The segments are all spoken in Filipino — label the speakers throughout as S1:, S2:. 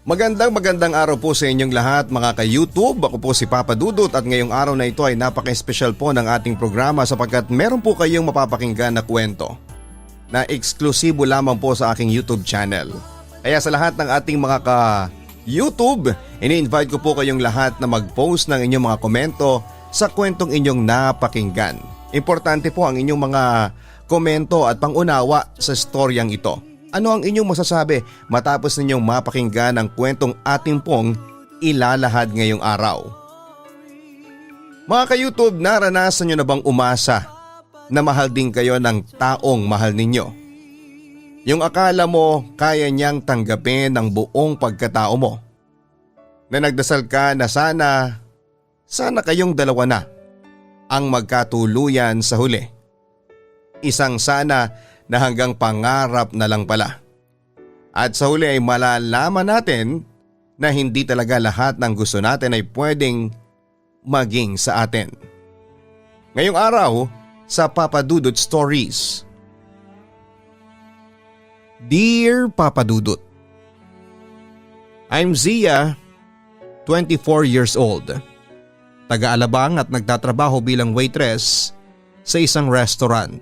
S1: Magandang araw po sa inyong lahat mga ka-YouTube. Ako po si Papa Dudut at ngayong araw na ito ay napaka-espesyal po ng ating programa sapagkat meron po kayong mapapakinggan na kwento na eksklusibo lamang po sa aking YouTube channel. Kaya sa lahat ng ating mga ka-YouTube, ini-invite ko po kayong lahat na mag-post ng inyong mga komento sa kwentong inyong napakinggan. Importante po ang inyong mga komento at pangunawa sa storyang ito. Ano ang inyong masasabi matapos ninyong mapakinggan ang kwentong ating pong ilalahad ngayong araw? Mga ka-YouTube, naranasan nyo na bang umasa na mahal din kayo ng taong mahal ninyo? Yung akala mo kaya niyang tanggapin ang buong pagkatao mo? Na nagdasal ka na sana kayong dalawa na ang magkatuluyan sa huli. Isang sana na hanggang pangarap na lang pala. At sa huli ay malalaman natin na hindi talaga lahat ng gusto natin ay pwedeng maging sa atin. Ngayong araw sa Papa Dudut Stories. Dear Papa Dudut, I'm Zia, 24 years old. Taga-Alabang at nagtatrabaho bilang waitress sa isang restaurant.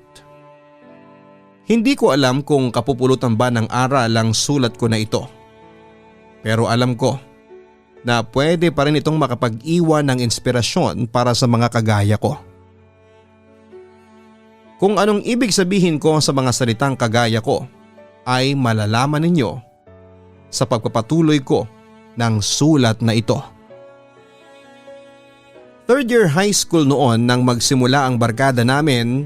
S1: Hindi ko alam kung kapupulutan ba ng aral ang sulat ko na ito. Pero alam ko na pwede pa rin itong makapag-iwan ng inspirasyon para sa mga kagaya ko. Kung anong ibig sabihin ko sa mga salitang kagaya ko ay malalaman ninyo sa pagpapatuloy ko ng sulat na ito. Third year high school noon nang magsimula ang barkada namin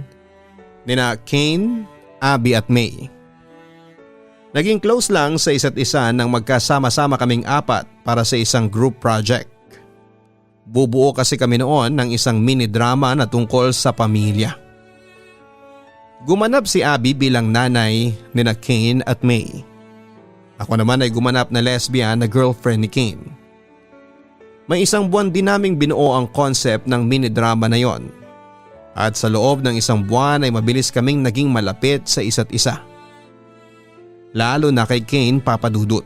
S1: nina Kane, Abby at May. Naging close lang sa isa't isa nang magkasama-sama kaming apat para sa isang group project. Bubuo kasi kami noon ng isang mini drama na tungkol sa pamilya. Gumanap si Abby bilang nanay nina Kane at May. Ako naman ay gumanap na lesbian na girlfriend ni Kane. May isang buwan din naming binuo ang concept ng mini drama na yon. At sa loob ng isang buwan ay mabilis kaming naging malapit sa isa't isa. Lalo na kay Kane, Papa Dudut.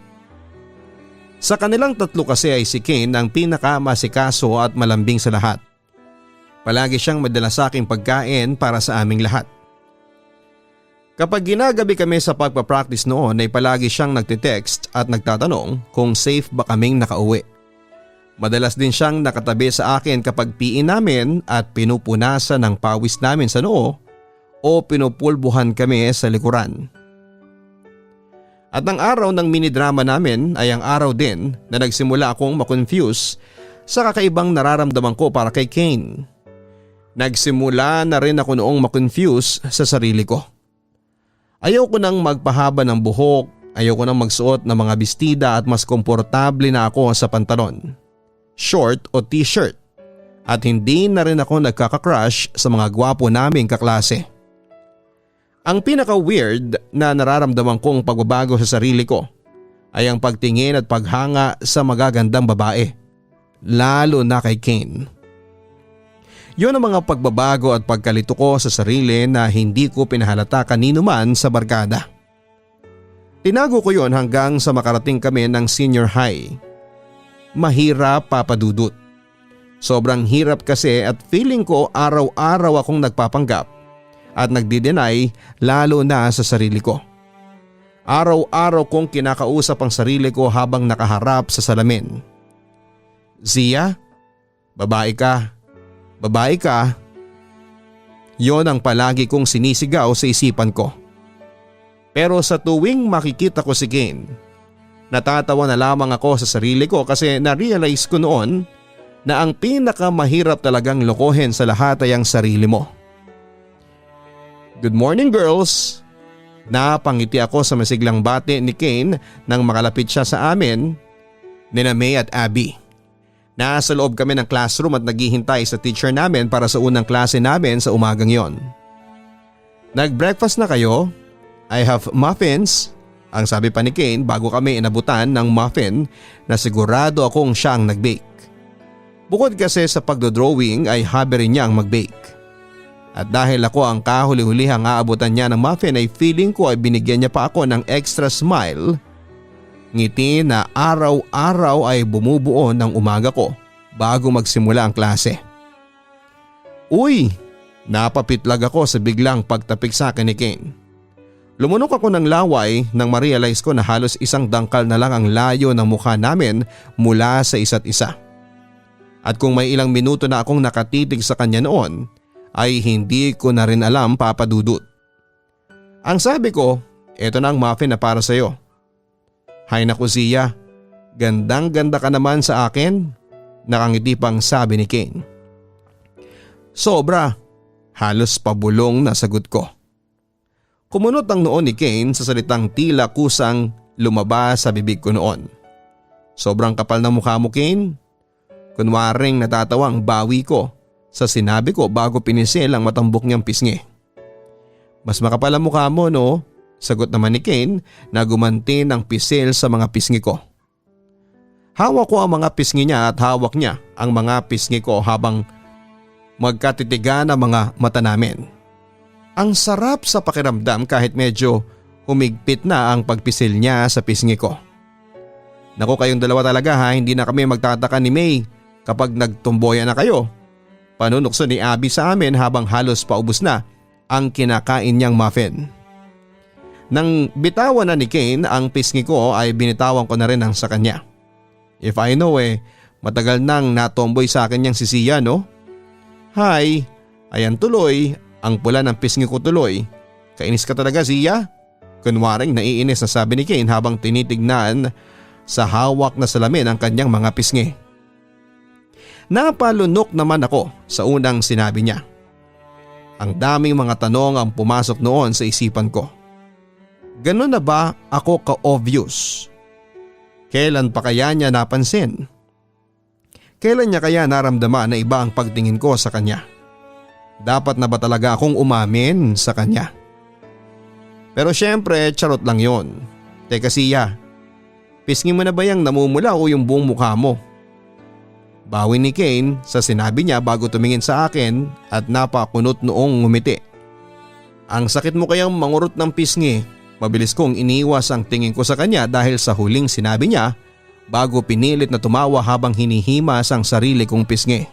S1: Sa kanilang tatlo kasi ay si Kane ang pinakamasikaso at malambing sa lahat. Palagi siyang madala sa aking pagkain para sa aming lahat. Kapag ginagabi kami sa pagpapractice noon ay palagi siyang nagtitext at nagtatanong kung safe ba kaming nakauwi. Madalas din siyang nakatabi sa akin kapag piin namin at pinupunasan ng pawis namin sa noo o pinupulbuhan kami sa likuran. At ang araw ng mini-drama namin ay ang araw din na nagsimula akong makonfuse sa kakaibang nararamdaman ko para kay Kane. Nagsimula na rin ako noong makonfuse sa sarili ko. Ayaw ko nang magpahaba ng buhok, ayaw ko nang magsuot ng mga bestida at mas komportable na ako sa pantalon, short o t-shirt at hindi na rin ako nagkaka-crush sa mga gwapo naming kaklase. Ang pinaka-weird na nararamdaman kong pagbabago sa sarili ko ay ang pagtingin at paghanga sa magagandang babae, lalo na kay Kane. Yun ang mga pagbabago at pagkalito ko sa sarili na hindi ko pinahalata kanino man sa barkada. Tinago ko yon hanggang sa makarating kami ng senior high. Mahirap, Papa Dudut. Sobrang hirap kasi at feeling ko araw-araw akong nagpapanggap at nagdi-deny lalo na sa sarili ko. Araw-araw kong kinakausap ang sarili ko habang nakaharap sa salamin. Zia, babae ka. Babae ka. Yon ang palagi kong sinisigaw sa isipan ko. Pero sa tuwing makikita ko si Kane, natatawa na lamang ako sa sarili ko kasi na-realize ko noon na ang pinakamahirap talagang lokohin sa lahat ay ang sarili mo. Good morning, girls! Napangiti ako sa masiglang bati ni Kane nang makalapit siya sa amin, nina May at Abby. Nasa loob kami ng classroom at naghihintay sa teacher namin para sa unang klase namin sa umagang yon. Nag-breakfast na kayo? I have muffins. Ang sabi pa ni Kane bago kami inabutan ng muffin na sigurado akong siya ang nag-bake. Bukod kasi sa pagdodrawing ay hobby rin niya ang mag-bake. At dahil ako ang kahuli-hulihang aabutan niya ng muffin ay feeling ko ay binigyan niya pa ako ng extra smile Ngiti na araw-araw ay bumubuo ng umaga ko bago magsimula ang klase. Uy! Napapitlag ako sa biglang pagtapik sa akin ni Kane. Lumunok ako ng laway nang ma-realize ko na halos isang dangkal na lang ang layo ng mukha namin mula sa isa't isa. At kung may ilang minuto na akong nakatitig sa kanya noon ay hindi ko na rin alam, Papa Dudut. Ang sabi ko, eto na ang muffin na para sa'yo. Hay naku Zia, gandang ganda ka naman sa akin, nakangiti pang sabi ni Kane. Sobra. Halos pabulong na sagot ko. Kumunot ang noon ni Kane sa salitang tila kusang lumabas sa bibig ko noon. Sobrang kapal ng mukha mo, Kane. Kunwaring natatawa ang bawi ko sa sinabi ko bago pinisil ang matambok niyang pisngi. Mas makapal ang mukha mo, no? Sagot naman ni Kane na gumanti ng pisil sa mga pisngi ko. Hawak ko ang mga pisngi niya at hawak niya ang mga pisngi ko habang magkatitigan ang mga mata namin. Ang sarap sa pakiramdam kahit medyo humigpit na ang pagpisil niya sa pisngi ko. Naku, kayong dalawa talaga ha, hindi na kami magtataka ni May kapag nagtumboyan na kayo. Panunukso ni Abby sa amin habang halos paubos na ang kinakain niyang muffin. Nang bitawan na ni Kane ang pisngi ko ay binitawan ko na rin ang sa kanya. If I know matagal nang natomboy sa akin niyang si Zia, no? Hi, ayan tuloy, ang pula ng pisngi ko tuloy. Kainis ka talaga Zia? Kunwaring naiinis na sabi ni Kane habang tinitignan sa hawak na salamin ang kanyang mga pisngi. Napalunok naman ako sa unang sinabi niya. Ang daming mga tanong ang pumasok noon sa isipan ko. Ganun na ba ako ka-obvious? Kailan pa kaya niya napansin? Kailan niya kaya naramdaman na iba ang pagtingin ko sa kanya? Dapat na ba talaga akong umamin sa kanya? Pero syempre, charot lang yon. Teka Zia, pisngi mo na ba yung namumula o yung buong mukha mo? Bawi ni Kane sa sinabi niya bago tumingin sa akin at napakunot noong ngumiti. Ang sakit mo kayang mangurot ng pisngi. Mabilis kong iniwas ang tingin ko sa kanya dahil sa huling sinabi niya bago pinilit na tumawa habang hinihimas ang sarili kong pisngi.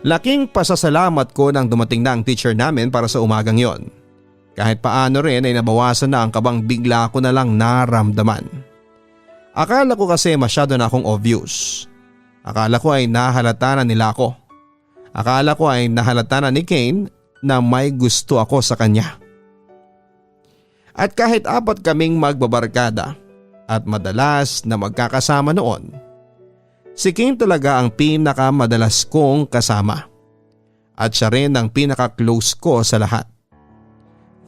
S1: Laking pasasalamat ko nang dumating na ang teacher namin para sa umagang yon. Kahit paano rin ay nabawasan na ang kabang bigla ko na lang naramdaman. Akala ko kasi masyado na akong obvious. Akala ko ay nahalata na nila ako. Akala ko ay nahalata na ni Kane na may gusto ako sa kanya. At kahit 4 kaming magbabarkada at madalas na magkakasama noon, si Kane talaga ang pinakamadalas kong kasama. At siya rin ang pinaka-close ko sa lahat.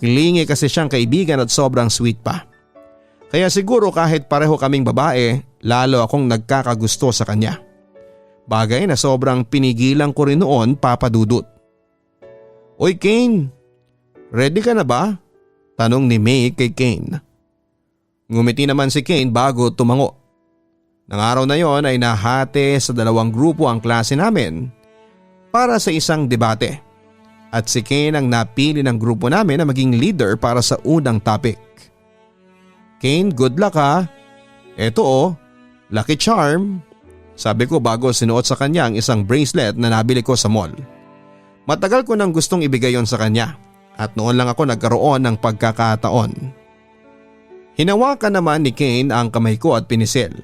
S1: Kilingi kasi siyang kaibigan at sobrang sweet pa. Kaya siguro kahit pareho kaming babae, lalo akong nagkakagusto sa kanya. Bagay na sobrang pinigilan ko rin noon, Papa Dudut. Oy Kane, ready ka na ba? Tanong ni May kay Kane. Ngumiti naman si Kane bago tumango. Nang araw na yon ay nahati sa 2 grupo ang klase namin para sa isang debate. At si Kane ang napili ng grupo namin na maging leader para sa unang topic. Kane, good luck ha. Eto lucky charm. Sabi ko bago sinuot sa kanya ang isang bracelet na nabili ko sa mall. Matagal ko nang gustong ibigay yon sa kanya at noon lang ako nagkaroon ng pagkakataon. Hinawakan naman ni Kane ang kamay ko at pinisil.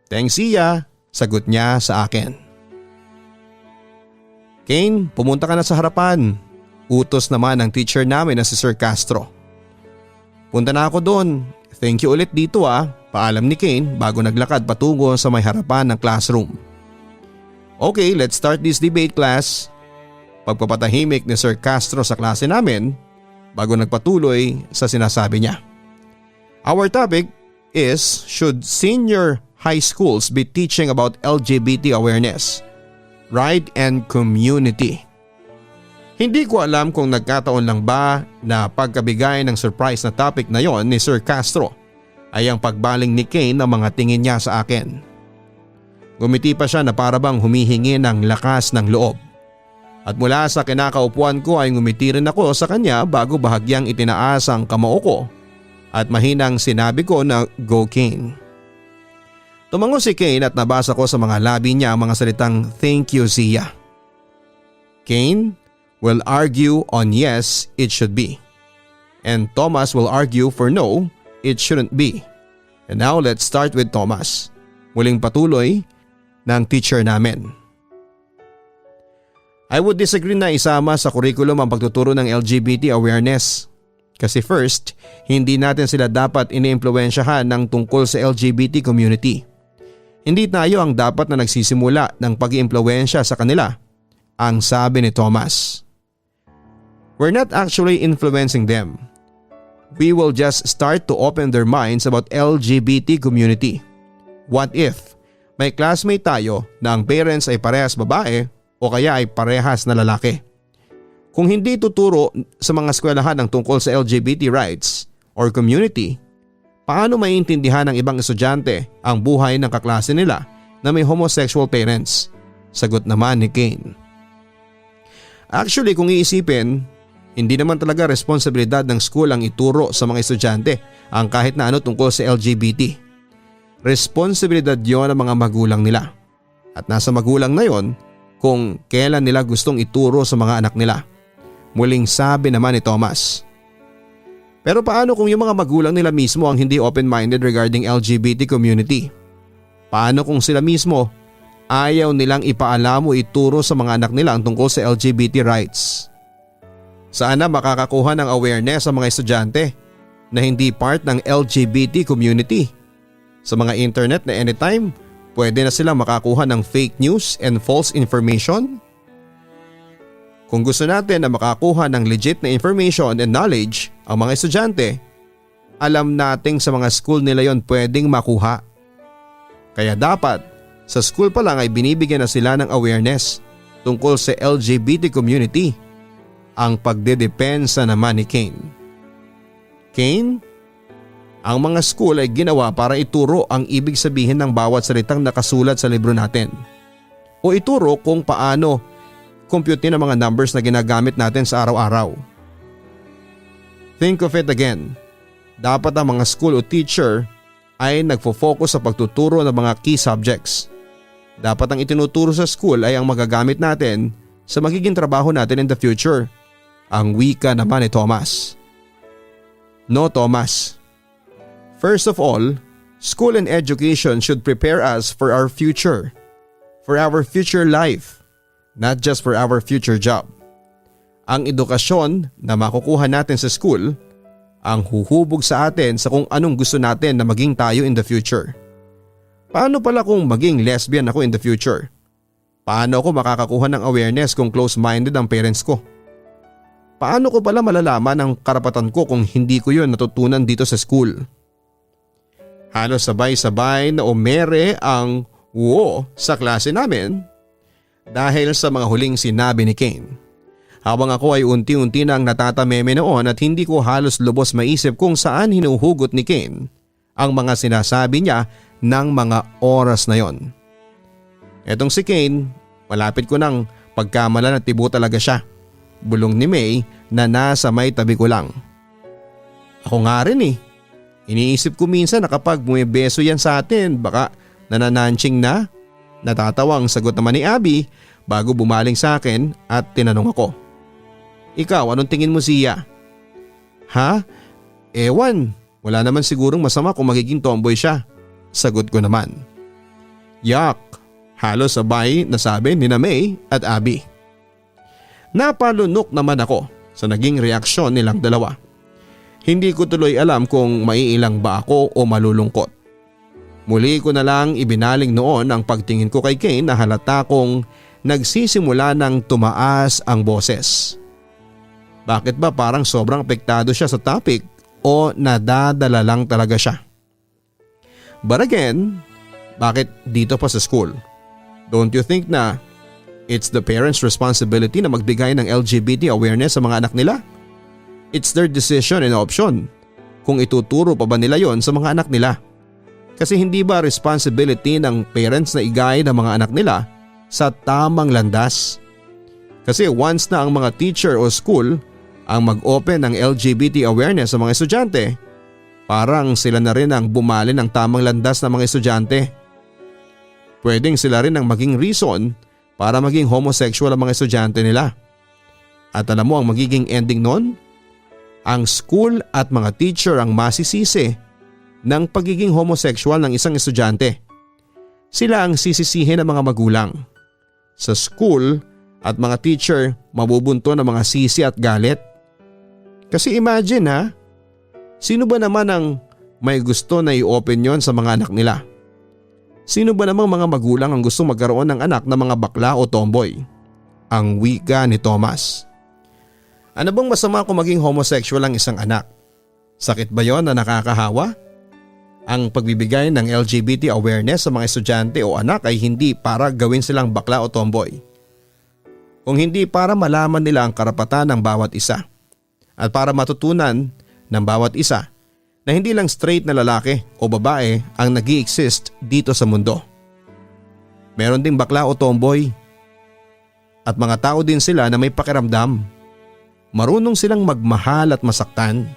S1: Thanks Zia, sagot niya sa akin. Kane, pumunta ka na sa harapan. Utos naman ng teacher namin na si Sir Castro. Punta na ako doon. Thank you ulit dito paalam ni Kane bago naglakad patungo sa may harapan ng classroom. Okay, let's start this debate class. Pagpapatahimik ni Sir Castro sa klase namin bago nagpatuloy sa sinasabi niya. Our topic is, should senior high schools be teaching about LGBT awareness, right and community? Hindi ko alam kung nagkataon lang ba na pagkabigay ng surprise na topic na yon ni Sir Castro ay ang pagbaling ni Kane ng mga tingin niya sa akin. Gumiti pa siya na parabang humihingi ng lakas ng loob. At mula sa kinakaupuan ko ay ngumiti rin ako sa kanya bago bahagyang itinaas ang kamao ko at mahinang sinabi ko na go Kane. Tumango si Kane at nabasa ko sa mga labi niya ang mga salitang "Thank you, Zia." Kane will argue on yes, it should be. And Thomas will argue for no, it shouldn't be. And now let's start with Thomas. Muling patuloy ng teacher namin. I would disagree na isama sa curriculum ang pagtuturo ng LGBT awareness. Kasi first, hindi natin sila dapat iniimpluwensyahan ng tungkol sa LGBT community. Hindi tayo ang dapat na nagsisimula ng pag-iimpluwensya sa kanila, ang sabi ni Thomas. We're not actually influencing them. We will just start to open their minds about LGBT community. What if may classmate tayo na ang parents ay parehas babae o kaya ay parehas na lalaki? Kung hindi tuturo sa mga eskwelahan ang tungkol sa LGBT rights or community, paano maiintindihan ng ibang estudyante ang buhay ng kaklase nila na may homosexual parents? Sagot naman ni Kane. Actually, kung iisipin, hindi naman talaga responsibilidad ng school ang ituro sa mga estudyante ang kahit na ano tungkol sa LGBT. Responsibilidad yon ng mga magulang nila. At nasa magulang na yon kung kailan nila gustong ituro sa mga anak nila. Muling sabi naman ni Thomas. Pero paano kung yung mga magulang nila mismo ang hindi open-minded regarding LGBT community? Paano kung sila mismo ayaw nilang ipaalam o ituro sa mga anak nila ang tungkol sa LGBT rights? Saan na makakakuha ng awareness ang mga estudyante na hindi part ng LGBT community? Sa mga internet na anytime, pwede na silang makakuha ng fake news and false information? Kung gusto natin na makakuha ng legit na information and knowledge ang mga estudyante, alam nating sa mga school nila yon pwedeng makuha. Kaya dapat sa school pa lang ay binibigyan na sila ng awareness tungkol sa LGBT community. Ang pagdedepensa naman ni Kane. Kane, ang mga school ay ginawa para ituro ang ibig sabihin ng bawat salitang nakasulat sa libro natin. O ituro kung paano computein ang mga numbers na ginagamit natin sa araw-araw. Think of it again. Dapat ang mga school o teacher ay nagfo-focus sa pagtuturo ng mga key subjects. Dapat ang itinuturo sa school ay ang magagamit natin sa magiging trabaho natin in the future. Ang wika naman ni Thomas. No, Thomas. First of all, school and education should prepare us for our future. For our future life. Not just for our future job. Ang edukasyon na makukuha natin sa school ang huhubog sa atin sa kung anong gusto natin na maging tayo in the future. Paano pala kung maging lesbian ako in the future? Paano ako makakakuha ng awareness kung close-minded ang parents ko? Paano ko pala malalaman ang karapatan ko kung hindi ko yun natutunan dito sa school? Halos sabay-sabay na umere ang "wo" sa klase namin dahil sa mga huling sinabi ni Kane. Habang ako ay unti-unti nang natatameme noon at hindi ko halos lubos maisip kung saan hinuhugot ni Kane ang mga sinasabi niya ng mga oras na yon. Etong si Kane, malapit ko nang pagkamalan at tibo talaga siya. Bulong ni May na nasa may tabi ko lang. Ako nga rin eh. Iniisip ko minsan na kapag bumibeso yan sa atin baka nanananching na. Natatawang sagot naman ni Abby bago bumaling sa akin at tinanong ako. Ikaw, anong tingin mo, Zia? Ha? Ewan, wala naman sigurong masama kung magiging tomboy siya. Sagot ko naman. Yak, halos sabay na sabi ni na May at Abby. Napalunok naman ako sa naging reaksyon nilang dalawa. Hindi ko tuloy alam kung maiilang ba ako o malulungkot. Muli ko na lang ibinaling noon ang pagtingin ko kay Kane na halata kong nagsisimula ng tumaas ang boses. Bakit ba parang sobrang apektado siya sa topic o nadadala lang talaga siya? But again, bakit dito pa sa school? Don't you think na it's the parents' responsibility na magbigay ng LGBT awareness sa mga anak nila? It's their decision and option kung ituturo pa ba nila yon sa mga anak nila. Kasi hindi ba responsibility ng parents na i-guide ang mga anak nila sa tamang landas? Kasi once na ang mga teacher o school ang mag-open ng LGBT awareness sa mga estudyante, parang sila na rin ang bumali ng tamang landas ng mga estudyante. pwedeng sila rin ang maging reason para maging homosexual ang mga estudyante nila. At alam mo ang magiging ending nun? Ang school at mga teacher ang masisisi ng pagiging homosexual ng isang estudyante. Sila ang sisisihin ng mga magulang. Sa school at mga teacher mabubunto ng mga sisi at galit. Kasi imagine ha, sino ba naman ang may gusto na i-open yon sa mga anak nila? Sino ba namang mga magulang ang gusto magkaroon ng anak na mga bakla o tomboy? Ang wika ni Thomas. Ano bang masama kung maging homosexual ang isang anak? Sakit ba yon na nakakahawa? Ang pagbibigay ng LGBT awareness sa mga estudyante o anak ay hindi para gawin silang bakla o tomboy. Kung hindi para malaman nila ang karapatan ng bawat isa. At para matutunan ng bawat isa na hindi lang straight na lalaki o babae ang nag-i-exist dito sa mundo. Meron ding bakla o tomboy. At mga tao din sila na may pakiramdam. Marunong silang magmahal at masaktan.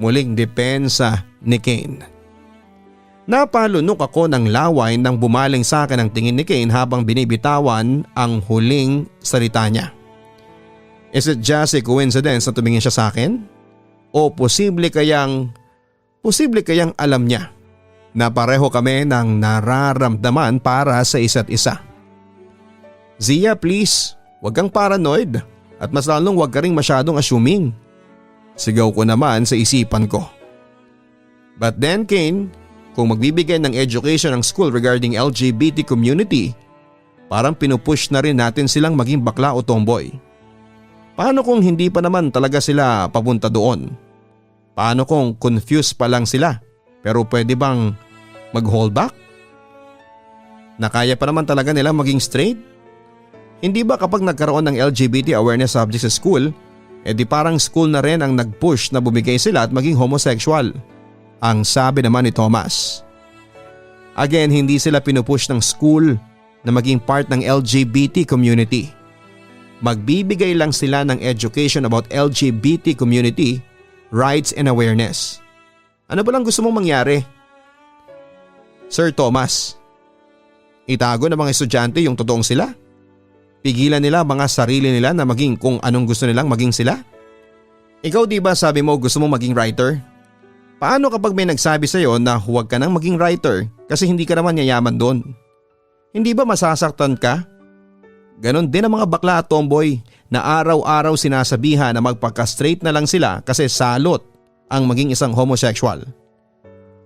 S1: Muling depensa ni Kane. Napalunok ako ng laway nang bumaling sa akin ang tingin ni Kane habang binibitawan ang huling salita niya. Is it just a coincidence na tumingin siya sa akin? O posible kayang alam niya na pareho kami ng nararamdaman para sa isa't isa? Zia, please, wag kang paranoid at mas lalong wag ka ring masyadong assuming. Sigaw ko naman sa isipan ko. But then Kane, kung magbibigay ng education ng school regarding LGBT community, parang pinupush na rin natin silang maging bakla o tomboy. Paano kung hindi pa naman talaga sila papunta doon? Paano kung confused pa lang sila pero pwede bang mag-hold back? Nakaya pa naman talaga nila maging straight? Hindi ba kapag nagkaroon ng LGBT awareness subject sa school, di parang school na rin ang nag-push na bumigay sila at maging homosexual? Ang sabi naman ni Thomas. Again, hindi sila pinupush ng school na maging part ng LGBT community. Magbibigay lang sila ng education about LGBT community, rights and awareness. Ano ba lang gusto mong mangyari? Sir Thomas, itago ng mga estudyante yung totoong sila? Pigilan nila mga sarili nila na maging kung anong gusto nilang maging sila? Ikaw di ba sabi mo gusto mong maging writer? Paano kapag may nagsabi sa'yo na huwag ka nang maging writer kasi hindi ka naman yayaman doon? Hindi ba masasaktan ka? Ganon din ang mga bakla at tomboy na araw-araw sinasabihan na magpaka-straight na lang sila kasi salot ang maging isang homosexual.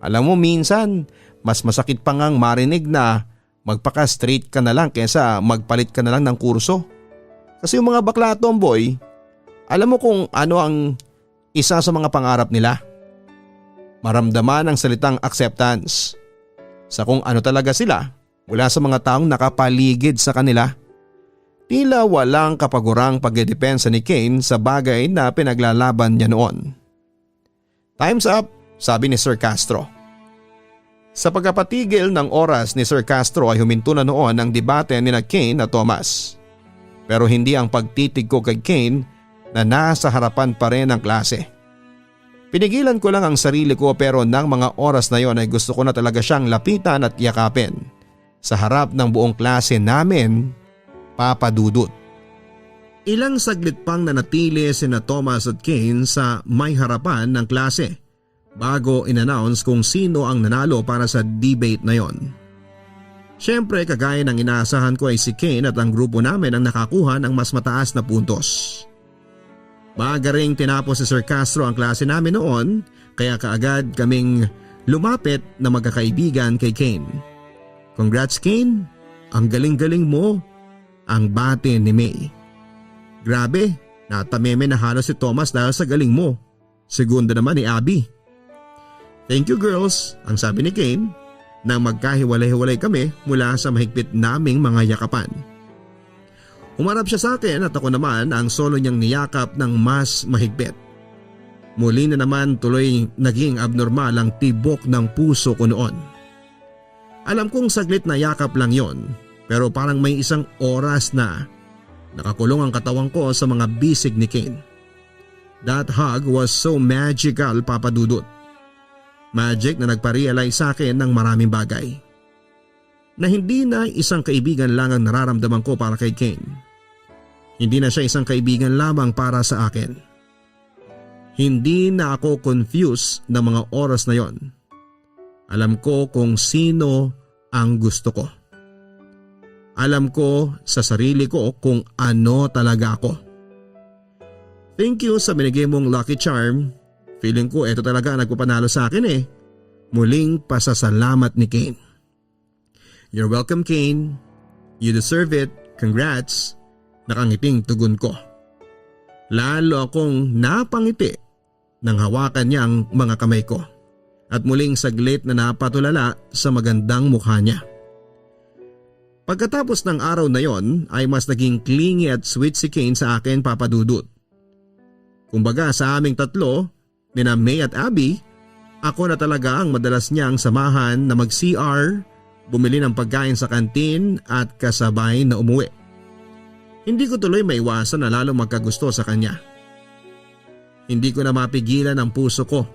S1: Alam mo minsan, mas masakit pa ngang marinig na magpaka-straight ka na lang kaysa magpalit ka na lang ng kurso. Kasi yung mga bakla at tomboy, alam mo kung ano ang isa sa mga pangarap nila? Maramdaman ang salitang acceptance sa kung ano talaga sila mula sa mga taong nakapaligid sa kanila. Tila walang kapagurang pagdedepensa ni Kane sa bagay na pinaglalaban niya noon. Time's up, sabi ni Sir Castro. Sa pagkapatigil ng oras ni Sir Castro ay huminto na noon ang debate ni na Kane at Thomas. Pero hindi ang pagtitig ko kay Kane na nasa harapan pa rin ng klase. Pinigilan ko lang ang sarili ko pero ng mga oras na yon ay gusto ko na talaga siyang lapitan at yakapin sa harap ng buong klase namin, Papa Dudut. Ilang saglit pang nanatili sina Thomas at Kane sa may harapan ng klase bago in-announce kung sino ang nanalo para sa debate na yon. Siyempre kagaya ng inaasahan ko ay si Kane at ang grupo namin ang nakakuha ng mas mataas na puntos. Maaga ring tinapos si Sir Castro ang klase namin noon kaya kaagad kaming lumapit na magkakaibigan kay Kane. Congrats Kane, ang galing-galing mo, ang bati ni May. Grabe, natameme na halos si Thomas dahil sa galing mo. Segunda naman ni Abby. Thank you girls, ang sabi ni Kane nang magkahiwalay-hiwalay kami mula sa mahigpit naming mga yakapan. Umarap siya sa akin at ako naman ang solo niyang niyakap ng mas mahigpit. Muli na naman tuloy naging abnormal ang tibok ng puso ko noon. Alam kong saglit na yakap lang yon pero parang may isang oras na nakakulong ang katawan ko sa mga bisig ni Kane. That hug was so magical, Papa Dudut. Magic na nagpa-realize sa akin ng maraming bagay. na hindi na isang kaibigan lang ang nararamdaman ko para kay Kane. Hindi na siya isang kaibigan lamang para sa akin. Hindi na ako confused ng mga oras na yon. Alam ko kung sino ang gusto ko. Alam ko sa sarili ko kung ano talaga ako. Thank you sa binigay mong lucky charm. Feeling ko ito talaga ang nagpapanalo sa akin eh. Muling pasasalamat ni Kane. You're welcome, Kane. You deserve it. Congrats. Nakangiting tugon ko. Lalo akong napangiti nang hawakan niya ang mga kamay ko at muling saglit na napatulala sa magandang mukha niya. Pagkatapos ng araw na yon ay mas naging clingy at sweet si Kane sa akin, Papa Dudut. Kumbaga sa aming tatlo, nina May at Abby, ako na talaga ang madalas niyang samahan na mag-CR, bumili ng pagkain sa kantin at kasabay na umuwi. Hindi ko tuloy maiwasan na lalong magkagusto sa kanya. Hindi ko na mapigilan ang puso ko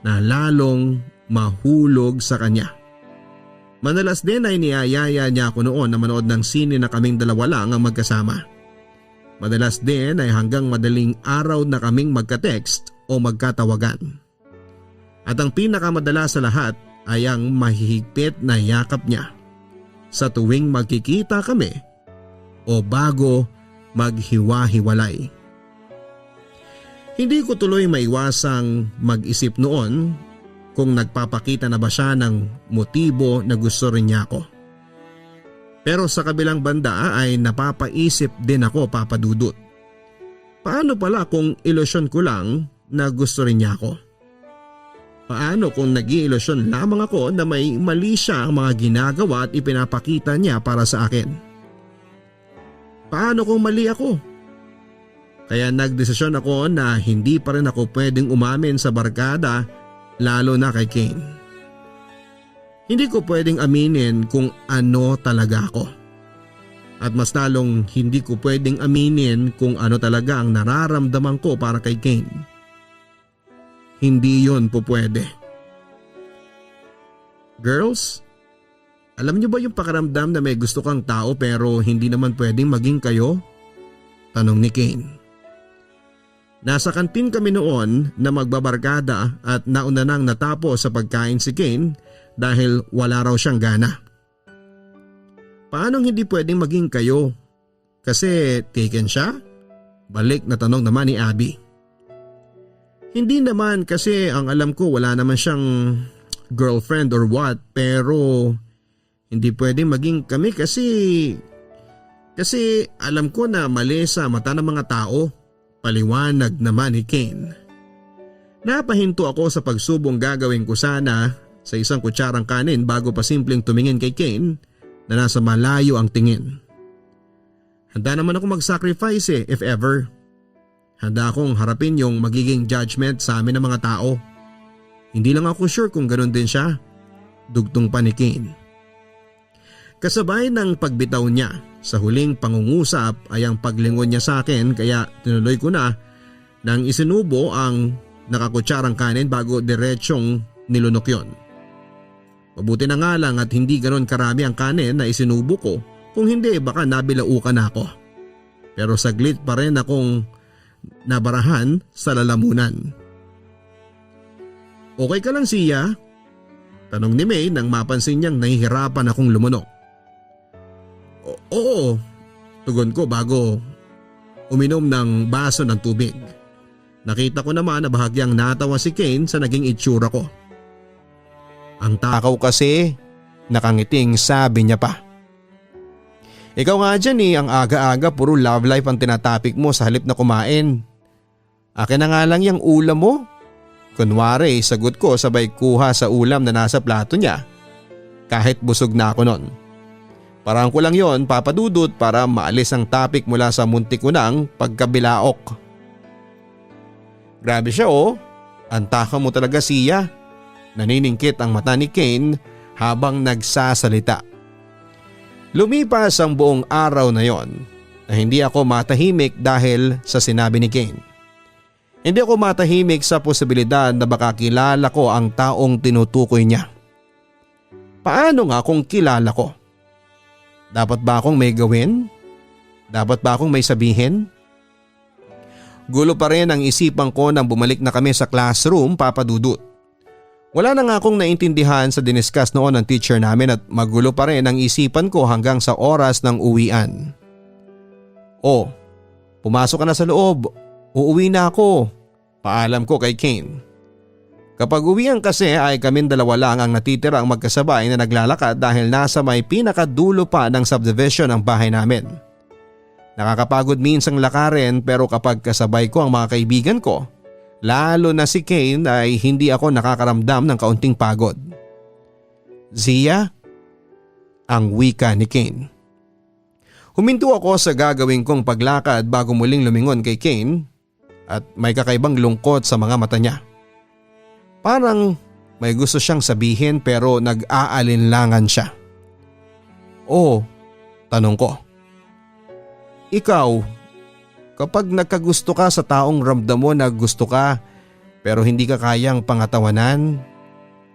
S1: na lalong mahulog sa kanya. Madalas din ay niyayaya niya ako noon na manood ng sine na kaming dalawa lang ang magkasama. Madalas din ay hanggang madaling araw na kaming magka-text o magkatawagan. At ang pinakamadalas sa lahat ay ang mahihigpit na yakap niya sa tuwing magkikita kami o bago maghiwa-hiwalay. Hindi ko tuloy maiwasang mag-isip noon kung nagpapakita na ba siya ng motibo na gusto rin niya ako. Pero sa kabilang banda ay napapaisip din ako, Papa Dudut. Paano pala kung ilusyon ko lang na gusto rin niya ako? Paano kung nag-iilusyon lamang ako na may mali siya ang mga ginagawa at ipinapakita niya para sa akin? Paano kung mali ako? Kaya nagdesisyon ako na hindi pa rin ako pwedeng umamin sa barkada, lalo na kay Kane. Hindi ko pwedeng aminin kung ano talaga ako. At mas lalong hindi ko pwedeng aminin kung ano talaga ang nararamdaman ko para kay Kane. Hindi yun po pwede. Girls, alam niyo ba yung pakiramdam na may gusto kang tao pero hindi naman pwedeng maging kayo? Tanong ni Kane. Nasa kantin kami noon na magbabarkada at nauna nang natapos sa pagkain si Kane dahil wala raw siyang gana. Paano hindi pwedeng maging kayo? Kasi taken siya? Balik na tanong naman ni Abby. Hindi naman kasi ang alam ko wala naman siyang girlfriend or what, pero hindi pwedeng maging kami kasi alam ko na mali sa mata ng mga tao. Paliwanag naman ni Kane. Napahinto ako sa pagsubong gagawin ko sana sa isang kutsarang kanin bago pa simpleng tumingin kay Kane na nasa malayo ang tingin. Handa naman ako mag-sacrifice if ever. Handa akong harapin yung magiging judgment sa amin ng mga tao. Hindi lang ako sure kung ganoon din siya. Dugtong pa ni Kane. Kasabay ng pagbitaw niya sa huling pangungusap ay ang paglingon niya sa akin kaya tinuloy ko na nang isinubo ang nakakutsarang kanin bago diretsyong nilunok yon. Mabuti na nga lang at hindi ganon karami ang kanin na isinubo ko, kung hindi baka nabilaukan ako. Pero saglit pa rin akong nabarahan sa lalamunan. Okay ka lang siya? Tanong ni May nang mapansin niyang nahihirapan akong lumunok. Oo, tugon ko bago uminom ng baso ng tubig. Nakita ko naman na bahagyang natawa si Kane sa naging itsura ko. Ang takaw kasi, nakangiting sabi niya pa. Ikaw nga dyan ang aga-aga puro love life ang tinatapik mo sa halip na kumain. Akin na nga lang yung ulam mo. Kunwari sagot ko sabay kuha sa ulam na nasa plato niya. Kahit busog na ako nun. Parang ko lang yon, Papa Dudut, para maalis ang topic mula sa muntik ko ng pagkabilaok. Grabe siya oh, ang takaw mo talaga siya. Naniningkit ang mata ni Kane habang nagsasalita. Lumipas ang buong araw na yon na hindi ako matahimik dahil sa sinabi ni Kane. Hindi ako matahimik sa posibilidad na baka kilala ko ang taong tinutukoy niya. Paano nga kung kilala ko? Dapat ba akong may gawin? Dapat ba akong may sabihin? Gulo pa rin ang isipan ko nang bumalik na kami sa classroom, Papa Dudut. Wala na nga akong naintindihan sa diniscuss noon ng teacher namin at magulo pa rin ang isipan ko hanggang sa oras ng uwian. Oh, pumasok ka na sa loob. Uuwi na ako. Paalam ko kay Kane. Kapag uwian kasi ay kaming dalawa lang ang natitira ang magkasabay na naglalakad dahil nasa may pinakadulo pa ng subdivision ang bahay namin. Nakakapagod minsang lakarin pero kapag kasabay ko ang mga kaibigan ko, lalo na si Kane ay hindi ako nakakaramdam ng kaunting pagod. Zia? Ang wika ni Kane. Huminto ako sa gagawin kong paglakad bago muling lumingon kay Kane at may kakaibang lungkot sa mga mata niya. Parang may gusto siyang sabihin pero nag-aalinlangan siya. Oh, tanong ko. Ikaw, kapag nagkagusto ka sa taong ramdam mo na gusto ka pero hindi ka kayang pangatawanan,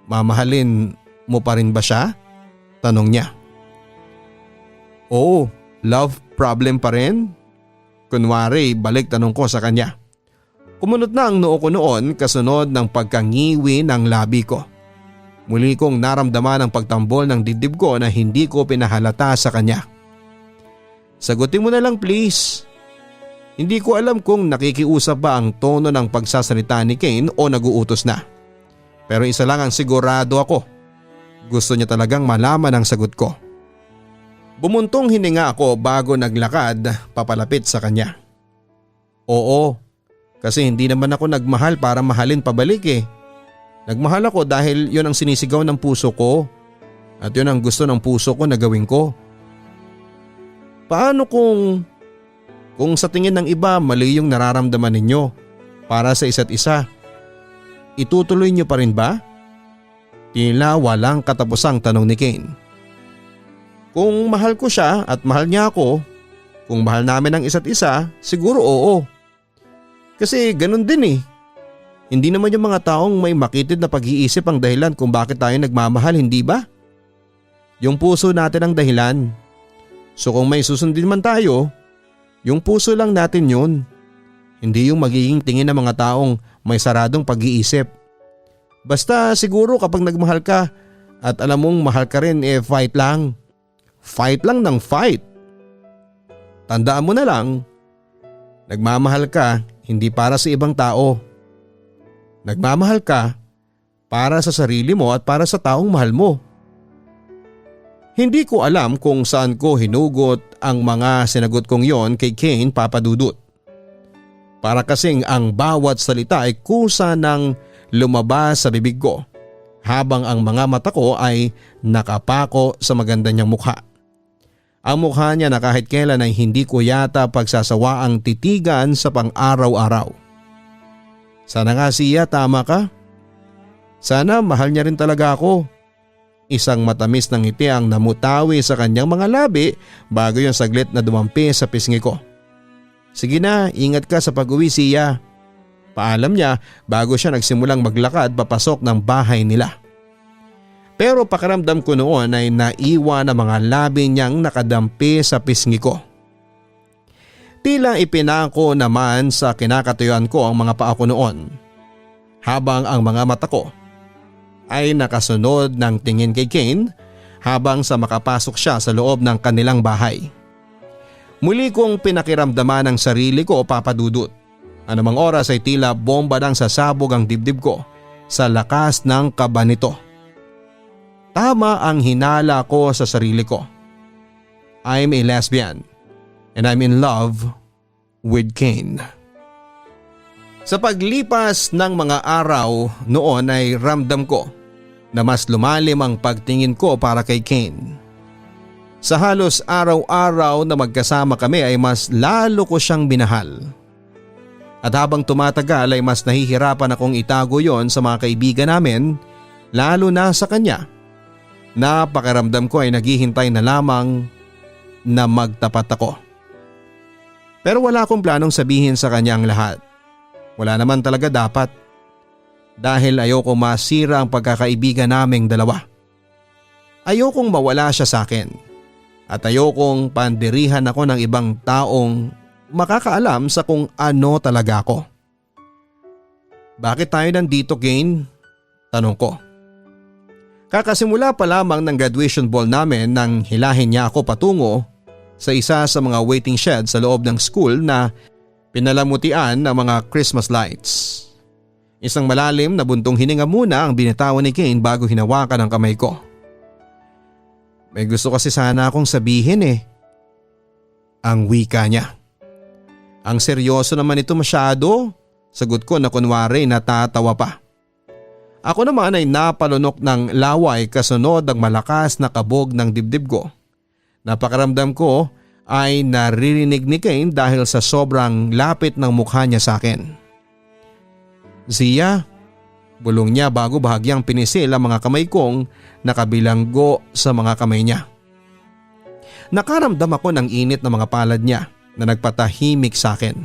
S1: mamahalin mo pa rin ba siya? Tanong niya. Oo, love problem pa rin? Kunwari, balik tanong ko sa kanya. Kumunot na ang noo ko noon kasunod ng pagkangiwi ng labi ko. Muli kong naramdaman ang pagtambol ng dibdib ko na hindi ko pinahalata sa kanya. Sagutin mo na lang please. Hindi ko alam kung nakikiusap ba ang tono ng pagsasalita ni Kane o naguutos na. Pero isa lang ang sigurado ako. Gusto niya talagang malaman ang sagot ko. Bumuntong hininga ako bago naglakad papalapit sa kanya. Oo. Kasi hindi naman ako nagmahal para mahalin pabalik eh. Nagmahal ako dahil yon ang sinisigaw ng puso ko at yon ang gusto ng puso ko na gawin ko. Paano kung sa tingin ng iba mali yung nararamdaman ninyo para sa isa't isa? Itutuloy niyo pa rin ba? Tila walang katapusang tanong ni Kane. Kung mahal ko siya at mahal niya ako, kung mahal namin ang isa't isa, siguro oo. Kasi ganun din eh. Hindi naman yung mga taong may makitid na pag-iisip ang dahilan kung bakit tayo nagmamahal, hindi ba? Yung puso natin ang dahilan. So kung may susundin man tayo, yung puso lang natin yun. Hindi yung magiging tingin ng mga taong may saradong pag-iisip. Basta siguro kapag nagmahal ka at alam mong mahal ka rin fight lang. Fight lang ng fight. Tandaan mo na lang, nagmamahal ka hindi para sa ibang tao. Nagmamahal ka para sa sarili mo at para sa taong mahal mo. Hindi ko alam kung saan ko hinugot ang mga sinagot kong yon kay Kane, Papa Dudut. Para kasing ang bawat salita ay kusa ng lumabas sa bibig ko habang ang mga mata ko ay nakapako sa maganda niyang mukha. Ang mukha niya na kahit kailan ay hindi ko yata pagsasawaang titigan sa pang-araw-araw. Sana nga siya, tama ka. Sana mahal niya rin talaga ako. Isang matamis na ngiti ang namutawi sa kanyang mga labi bago yung saglit na dumampi sa pisngi ko. Sige na, ingat ka sa pag-uwi siya. Paalam niya bago siya nagsimulang maglakad papasok ng bahay nila. Pero pakiramdam ko noon ay naiwan ang mga labi niyang nakadampi sa pisngi ko. Tila ipinako naman sa kinakatuyuan ko ang mga paa ko noon. Habang ang mga mata ko ay nakasunod ng tingin kay Kane habang sa makapasok siya sa loob ng kanilang bahay. Muli kong pinakiramdaman ang sarili ko, Papa Dudut. Anumang oras ay tila bomba nang sasabog ang dibdib ko sa lakas ng kaba nito. Tama ang hinala ko sa sarili ko. I'm a lesbian and I'm in love with Kane. Sa paglipas ng mga araw noon ay ramdam ko na mas lumalim ang pagtingin ko para kay Kane. Sa halos araw-araw na magkasama kami ay mas lalo ko siyang binahal. At habang tumatagal ay mas nahihirapan akong itago yon sa mga kaibigan namin, lalo na sa kanya. Napakiramdam ko ay naghihintay na lamang na magtapat ako. Pero wala akong planong sabihin sa kanya ang lahat. Wala naman talaga dapat. Dahil ayoko masira ang pagkakaibigan naming dalawa. Ayokong mawala siya sa akin. At ayokong pandirihan ako ng ibang taong makakaalam sa kung ano talaga ako. Bakit tayo nandito, Kane? Tanong ko. Kakasimula pa lamang ng graduation ball namin nang hilahin niya ako patungo sa isa sa mga waiting shed sa loob ng school na pinalamutian ng mga Christmas lights. Isang malalim na buntong hininga muna ang binitawan ni Kane bago hinawakan ang kamay ko. May gusto kasi sana akong sabihin eh. Ang wika niya. Ang seryoso naman ito masyado. Sagot ko na kunwari natatawa pa. Ako naman ay napalunok ng laway kasunod ang malakas na kabog ng dibdib ko. Napakaramdam ko ay naririnig ni Kane dahil sa sobrang lapit ng mukha niya sa akin. Zia, bulong niya bago bahagyang pinisil ang mga kamay kong nakabilanggo sa mga kamay niya. Nakaramdam ako ng init ng mga palad niya na nagpatahimik sa akin.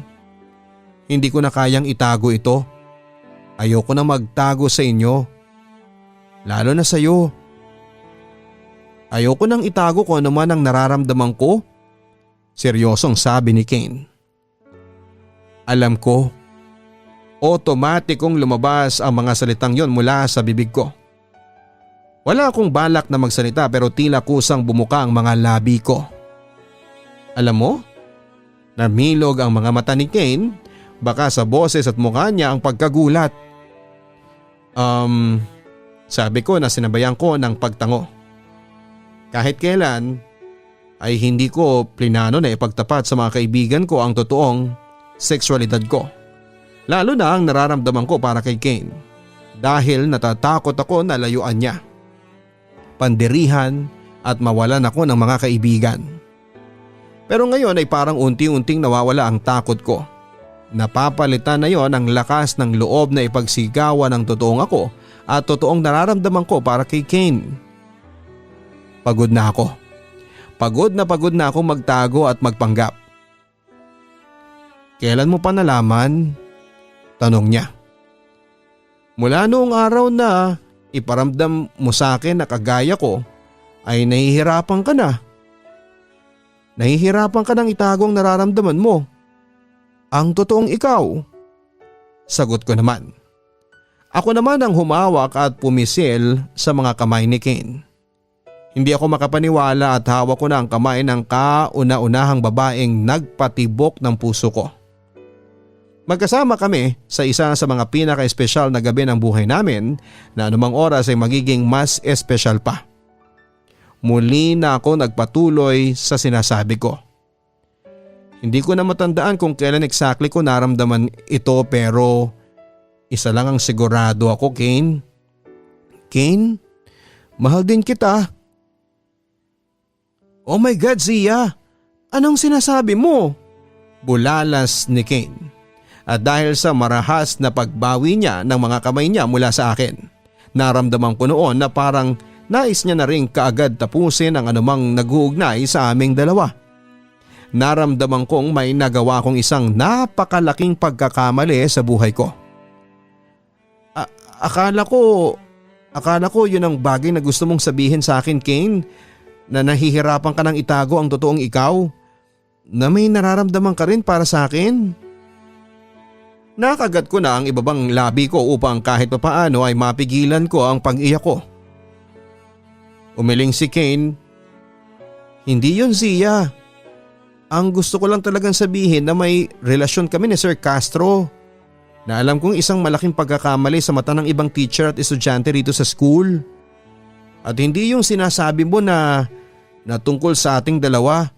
S1: Hindi ko na kayang itago ito. Ayoko na magtago sa inyo. Lalo na sa iyo. Ayoko nang itago kung ano man ang nararamdaman ko. Seryosong sabi ni Kane. Alam ko. Otomatikong lumabas ang mga salitang yon mula sa bibig ko. Wala akong balak na magsalita pero tila kusang bumuka ang mga labi ko. Alam mo? Namilog ang mga mata ni Kane, baka sa boses at mukha niya ang pagkagulat. Sabi ko na sinabayan ko ng pagtango. Kahit kailan ay hindi ko plinano na ipagtapat sa mga kaibigan ko ang totoong sexualidad ko. Lalo na ang nararamdaman ko para kay Kane dahil natatakot ako na layuan niya, pandirihan at mawalan ako ng mga kaibigan. Pero ngayon ay parang unti-unting nawawala ang takot ko. Napapalitan na yon ng lakas ng loob na ipagsigawan ng totoong ako at totoong nararamdaman ko para kay Kane. Pagod na ako. Pagod na akong magtago at magpanggap. Kailan mo pa nalaman? Tanong niya. Mula noong araw na iparamdam mo sa akin na kagaya ko ay nahihirapan ka na. Nahihirapan ka ng itago ang nararamdaman mo. Ang totoong ikaw. Sagot ko naman. Ako naman ang humawak at pumisil sa mga kamay ni Kane. Hindi ako makapaniwala at hawak ko na ang kamay ng kauna-unahang babaeng nagpatibok ng puso ko. Magkasama kami sa isa sa mga pinaka-espesyal na gabi ng buhay namin na anumang oras ay magiging mas espesyal pa. Muli na ako nagpatuloy sa sinasabi ko. Hindi ko na matandaan kung kailan exactly ko naramdaman ito pero isa lang ang sigurado ako, Kane. Kane, mahal din kita. Oh my God, Zia! Anong sinasabi mo? Bulalas ni Kane. At dahil sa marahas na pagbawi niya ng mga kamay niya mula sa akin, naramdaman ko noon na parang nais niya na rin kaagad tapusin ang anumang nag-uugnay sa aming dalawa. Naramdaman kong may nagawa kong isang napakalaking pagkakamali sa buhay ko. Akala ko yun ang bagay na gusto mong sabihin sa akin, Kane, na nahihirapan ka ng itago ang totoong ikaw, na may nararamdaman ka rin para sa akin. Nakagat ko na ang ibabang labi ko upang kahit papaano ay mapigilan ko ang pag-iyak ko. Umiling si Kane. Hindi yun, Zia. Ang gusto ko lang talagang sabihin na may relasyon kami ni Sir Castro na alam kong isang malaking pagkakamali sa mata ng ibang teacher at estudyante rito sa school. At hindi yung sinasabi mo na tungkol sa ating dalawa.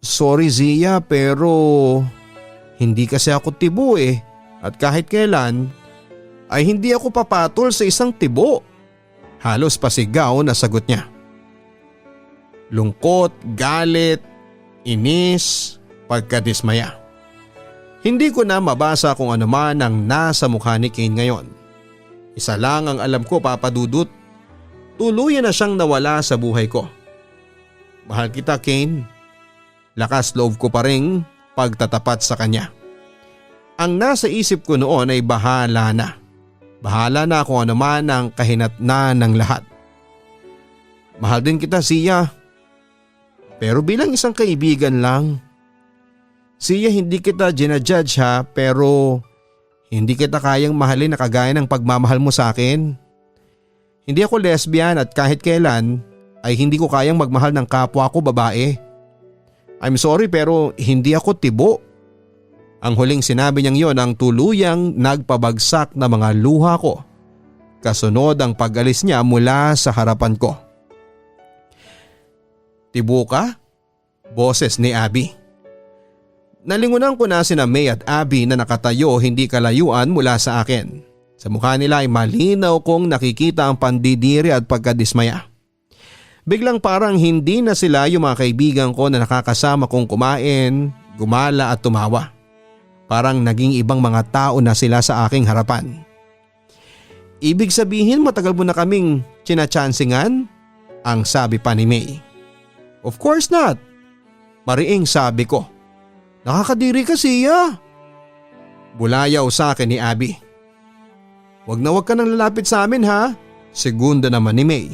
S1: Sorry, Zia, pero hindi kasi ako tibo eh. At kahit kailan ay hindi ako papatol sa isang tibo. Halos pasigaw na sagot niya. Lungkot, galit, inis, pagkadismaya. Hindi ko na mabasa kung ano man ang nasa mukha ni Kane ngayon. Isa lang ang alam ko, Papa Dudut. Tuluyan na siyang nawala sa buhay ko. Mahal kita, Kane. Lakas loob ko pa ring pagtatapat sa kanya. Ang nasa isip ko noon ay bahala na. Bahala na kung ano man ang kahinatnan ng lahat. Mahal din kita, Zia. pero bilang isang kaibigan lang. Siya, hindi kita ginajudge ha, pero hindi kita kayang mahalin na kagaya ng pagmamahal mo sa akin. Hindi ako lesbian at kahit kailan ay hindi ko kayang magmahal ng kapwa ko babae. I'm sorry pero hindi ako tibo. Ang huling sinabi niyang yon ang tuluyang nagpabagsak na mga luha ko. Kasunod ang pag-alis niya mula sa harapan ko. Tibo ka? Boses ni Abby. Nalingunan ko na sina May at Abby na nakatayo hindi kalayuan mula sa akin. Sa mukha nila ay malinaw kong nakikita ang pandidiri at pagkadismaya. Biglang parang hindi na sila yung mga kaibigan ko na nakakasama kong kumain, gumala at tumawa. Parang naging ibang mga tao na sila sa aking harapan. Ibig sabihin matagal mo na kaming tsinachansingan? Ang sabi pa ni May. Of course not. Mariing sabi ko. Nakakadiri ka siya. Bulayaw sa akin ni Abby. Wag na wag ka nang lalapit sa amin ha. Segunda naman ni May.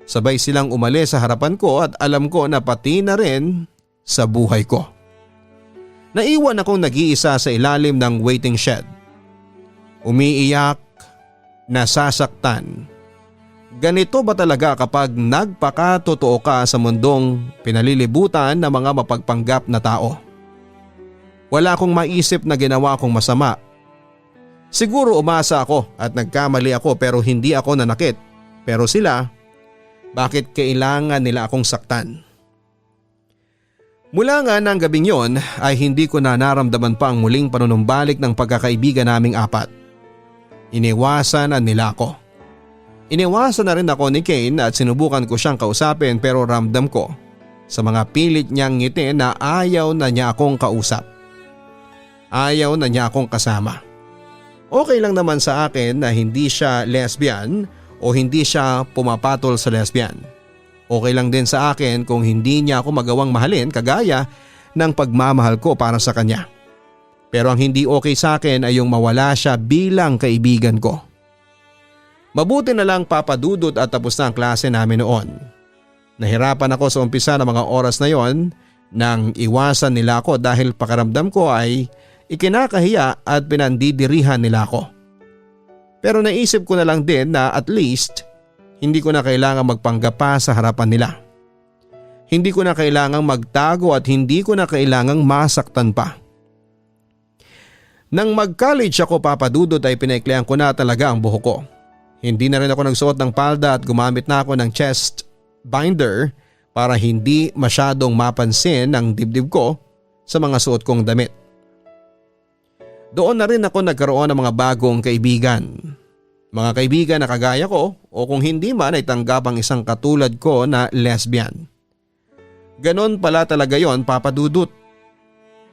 S1: Sabay silang umalis sa harapan ko at alam ko na pati na rin sa buhay ko. Naiwan akong nag-iisa sa ilalim ng waiting shed. Umiiyak, nasasaktan. Ganito ba talaga kapag nagpakatotoo ka sa mundong pinalilibutan ng mga mapagpanggap na tao? Wala akong maisip na ginawa kong masama. Siguro umasa ako at nagkamali ako pero hindi ako nanakit. Pero sila, bakit kailangan nila akong saktan? Mula nga ng gabing yon ay hindi ko na naramdaman pa ang muling panunumbalik ng pagkakaibigan naming apat. Iniwasan na nila ako. Iniwasan na rin ako ni Kane at sinubukan ko siyang kausapin pero ramdam ko sa mga pilit niyang ngiti na ayaw na niya akong kausap. Ayaw na niya akong kasama. Okay lang naman sa akin na hindi siya lesbian o hindi siya pumapatol sa lesbian. Okay lang din sa akin kung hindi niya ako magawang mahalin kagaya ng pagmamahal ko para sa kanya. Pero ang hindi okay sa akin ay yung mawala siya bilang kaibigan ko. Mabuti na lang papadudot at tapos na ang klase namin noon. Nahirapan ako sa umpisa ng mga oras na yon nang iwasan nila ako dahil pakaramdam ko ay ikinakahiya at pinandidirihan nila ako. Pero naisip ko na lang din na at least hindi ko na kailangang magpanggap pa sa harapan nila. Hindi ko na kailangang magtago at hindi ko na kailangang masaktan pa. Nang mag-college ako papadudot ay pinaiklian ko na talaga ang buhok ko. Hindi na rin ako nagsuot ng palda at gumamit na ako ng chest binder para hindi masyadong mapansin ang dibdib ko sa mga suot kong damit. Doon na rin ako nagkaroon ng mga bagong kaibigan. Mga kaibigan na kagaya ko o kung hindi man ay tanggap ang isang katulad ko na lesbian. Ganon pala talaga yon, papadudot.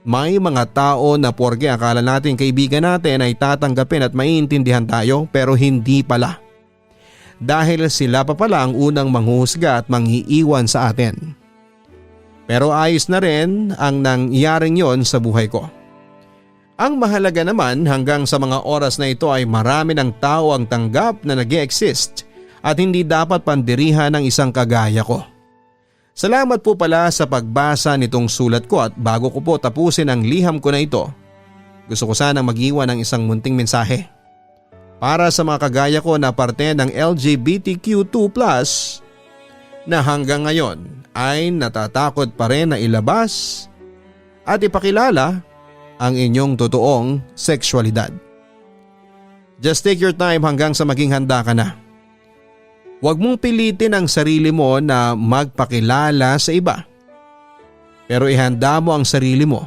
S1: May mga tao na porke akala natin kaibigan natin ay tatanggapin at maiintindihan tayo pero hindi pala. Dahil sila pa pala ang unang manghuhusga at manghiiwan sa atin. Pero ayos na rin ang nangyaring yon sa buhay ko. Ang mahalaga naman hanggang sa mga oras na ito ay marami ng tao ang tanggap na nag-e-exist at hindi dapat pandirihan ng isang kagaya ko. Salamat po pala sa pagbasa nitong sulat ko at bago ko po tapusin ang liham ko na ito, gusto ko sanang mag-iwan ng isang munting mensahe. Para sa mga kagaya ko na parte ng LGBTQ2+ na hanggang ngayon ay natatakot pa rin na ilabas at ipakilala ang inyong totoong sexualidad. Just take your time hanggang sa maging handa ka na. Huwag mong pilitin ang sarili mo na magpakilala sa iba. Pero ihanda mo ang sarili mo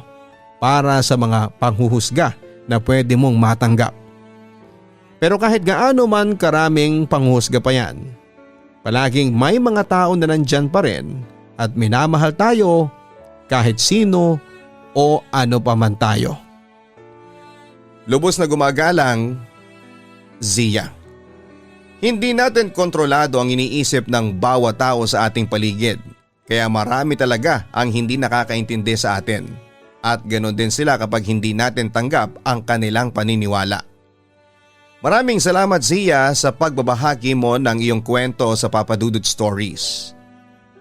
S1: para sa mga panghuhusga na pwede mong matanggap. Pero kahit gaano man karaming panghuhusga pa yan, palaging may mga tao na nandyan pa rin at minamahal tayo kahit sino o ano pa man tayo. Lubos na gumagalang, Zia. Hindi natin kontrolado ang iniisip ng bawat tao sa ating paligid, kaya marami talaga ang hindi nakakaintindi sa atin. At ganoon din sila kapag hindi natin tanggap ang kanilang paniniwala. Maraming salamat Zia sa pagbabahagi mo ng iyong kwento sa Papadudod Stories.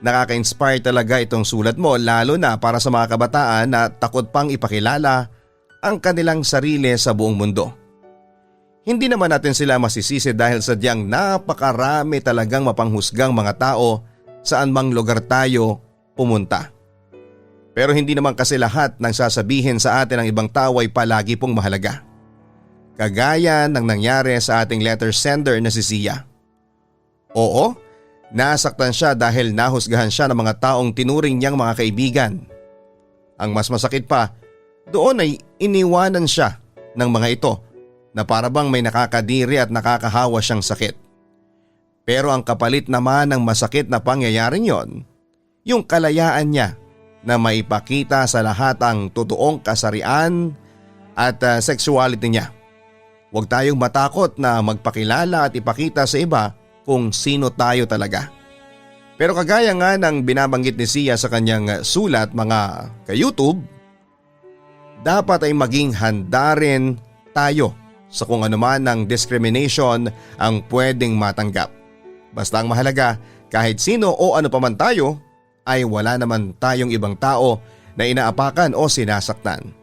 S1: Nakaka-inspire talaga itong sulat mo lalo na para sa mga kabataan na takot pang ipakilala ang kanilang sarili sa buong mundo. Hindi naman natin sila masisisi dahil sadyang napakarami talagang mapanghusgang mga tao saan mang lugar tayo pumunta. Pero hindi naman kasi lahat ng sasabihin sa atin ng ibang tao ay palagi pong mahalaga. Kagaya ng nangyari sa ating letter sender na si Zia. Oo, nasaktan siya dahil nahusgahan siya ng mga taong tinuring niyang mga kaibigan. Ang mas masakit pa, doon ay iniwanan siya ng mga ito na parabang may nakakadiri at nakakahawa siyang sakit. Pero ang kapalit naman ng masakit na pangyayaring yon, yung kalayaan niya na maipakita sa lahat ang totoong kasarian at sexuality niya. Huwag tayong matakot na magpakilala at ipakita sa iba kung sino tayo talaga. Pero kagaya nga ng binabanggit ni Zia sa kanyang sulat mga ka-YouTube, dapat ay maging handa rin tayo sa kung anuman ng discrimination ang pwedeng matanggap. Basta ang mahalaga, kahit sino o ano pa man tayo, ay wala naman tayong ibang tao na inaapakan o sinasaktan.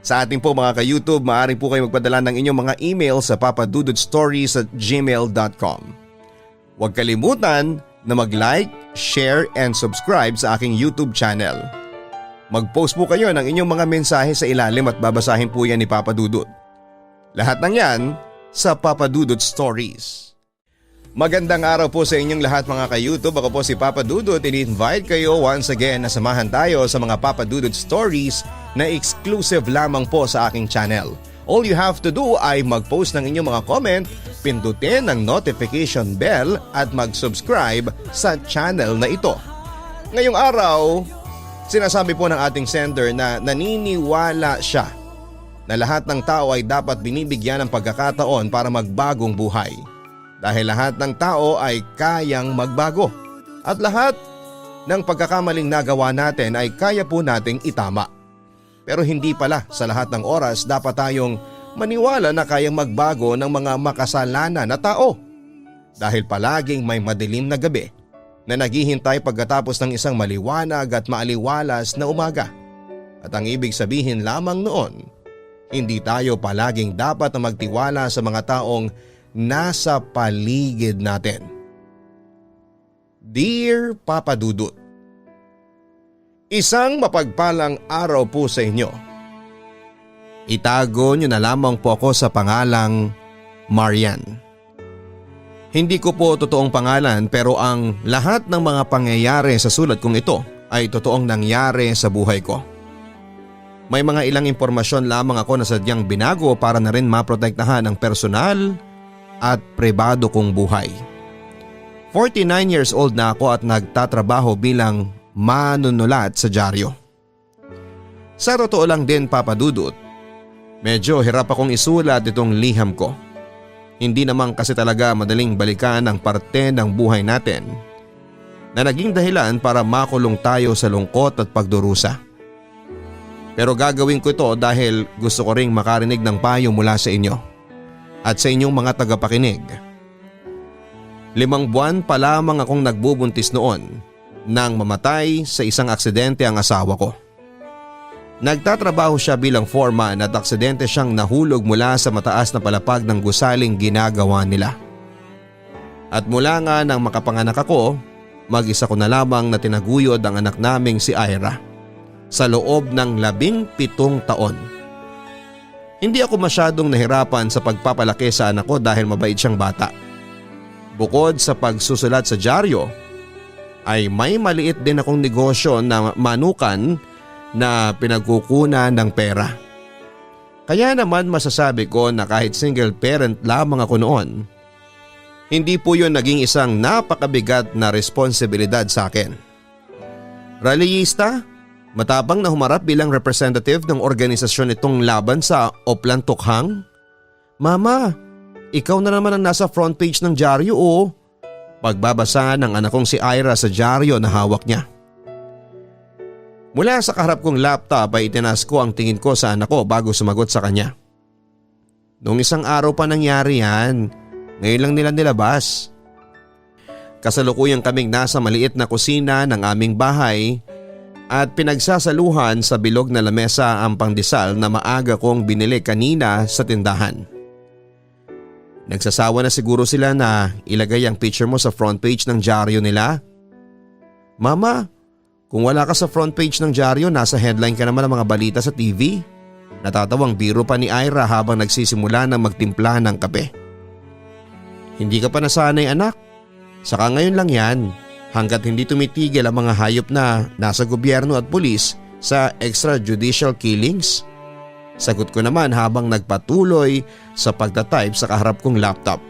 S1: Sa ating po mga ka-YouTube, maaari po kayo magpadala ng inyong mga email sa papadudodstories@gmail.com. Huwag kalimutan na mag-like, share and subscribe sa aking YouTube channel. Mag-post po kayo ng inyong mga mensahe sa ilalim at babasahin po yan ni Papa Dudut. Lahat ng yan sa Papa Dudut Stories. Magandang araw po sa inyong lahat mga ka-YouTube. Ako po si Papa Dudut. I-invite kayo once again na samahan tayo sa mga Papa Dudut Stories na exclusive lamang po sa aking channel. All you have to do ay mag-post ng inyong mga comment, pindutin ang notification bell at mag-subscribe sa channel na ito. Ngayong araw, sinasabi po ng ating sender na naniniwala siya na lahat ng tao ay dapat binibigyan ng pagkakataon para magbagong buhay. Dahil lahat ng tao ay kayang magbago. At lahat ng pagkakamaling nagawa natin ay kaya po nating itama. Pero hindi pala sa lahat ng oras dapat tayong maniwala na kayang magbago ng mga makasalanan na tao. Dahil palaging may madilim na gabi na naghihintay pagkatapos ng isang maliwanag at maaliwalas na umaga. At ang ibig sabihin lamang noon, hindi tayo palaging dapat na magtiwala sa mga taong nasa paligid natin. Dear Papa Dudut, isang mapagpalang araw po sa inyo. Itago niyo na lamang po ako sa pangalang Marian. Hindi ko po totoong pangalan pero ang lahat ng mga pangyayari sa sulat kong ito ay totoong nangyari sa buhay ko. May mga ilang impormasyon lamang ako na sadyang binago para na rin maprotektahan ang personal at pribado kong buhay. 49 years old na ako at nagtatrabaho bilang manunulat sa dyaryo. Sa totoo lang din Papa Dudut, medyo hirap akong isulat itong liham ko. Hindi naman kasi talaga madaling balikan ang parte ng buhay natin na naging dahilan para makulong tayo sa lungkot at pagdurusa. Pero gagawin ko ito dahil gusto ko ring makarinig ng payo mula sa inyo at sa inyong mga tagapakinig. 5 buwan pa lamang akong nagbubuntis noon nang mamatay sa isang aksidente ang asawa ko. Nagtatrabaho siya bilang foreman at aksidente siyang nahulog mula sa mataas na palapag ng gusaling ginagawa nila. At mula nga nang makapanganak ako, mag-isa ko na lamang na tinaguyod ang anak naming si Ira. Sa loob ng 17 taon. Hindi ako masyadong nahirapan sa pagpapalaki sa anak ko dahil mabait siyang bata. Bukod sa pagsusulat sa dyaryo, ay may maliit din akong negosyo na manukan na pinagkukunan ng pera. Kaya naman masasabi ko na kahit single parent lamang ako noon, hindi po yun naging isang napakabigat na responsibilidad sa akin. Rallyista? Matapang na humarap bilang representative ng organisasyon itong laban sa Oplan Tukhang? Mama, ikaw na naman ang nasa front page ng dyaryo o? Pagbabasa ng anak kong si Ira sa dyaryo na hawak niya. Mula sa kaharap kong laptop ay itinas ko ang tingin ko sa anak ko bago sumagot sa kanya. Noong isang araw pa nangyari yan, ngayon lang nila nilabas. Kasalukuyang kaming nasa maliit na kusina ng aming bahay at pinagsasaluhan sa bilog na lamesa ang pangdesal na maaga kong binili kanina sa tindahan. Nagsasawa na siguro sila na ilagay ang picture mo sa front page ng dyaryo nila. Mama, kung wala ka sa front page ng dyaryo, nasa headline ka naman ng mga balita sa TV. Natatawang biro pa ni Ira habang nagsisimula na magtimpla ng kape. Hindi ka pa nasanay anak. Saka ngayon lang yan, hanggat hindi tumitigil ang mga hayop na nasa gobyerno at pulis sa extrajudicial killings. Sagot ko naman habang nagpatuloy sa pagtatype sa kaharap kong laptop.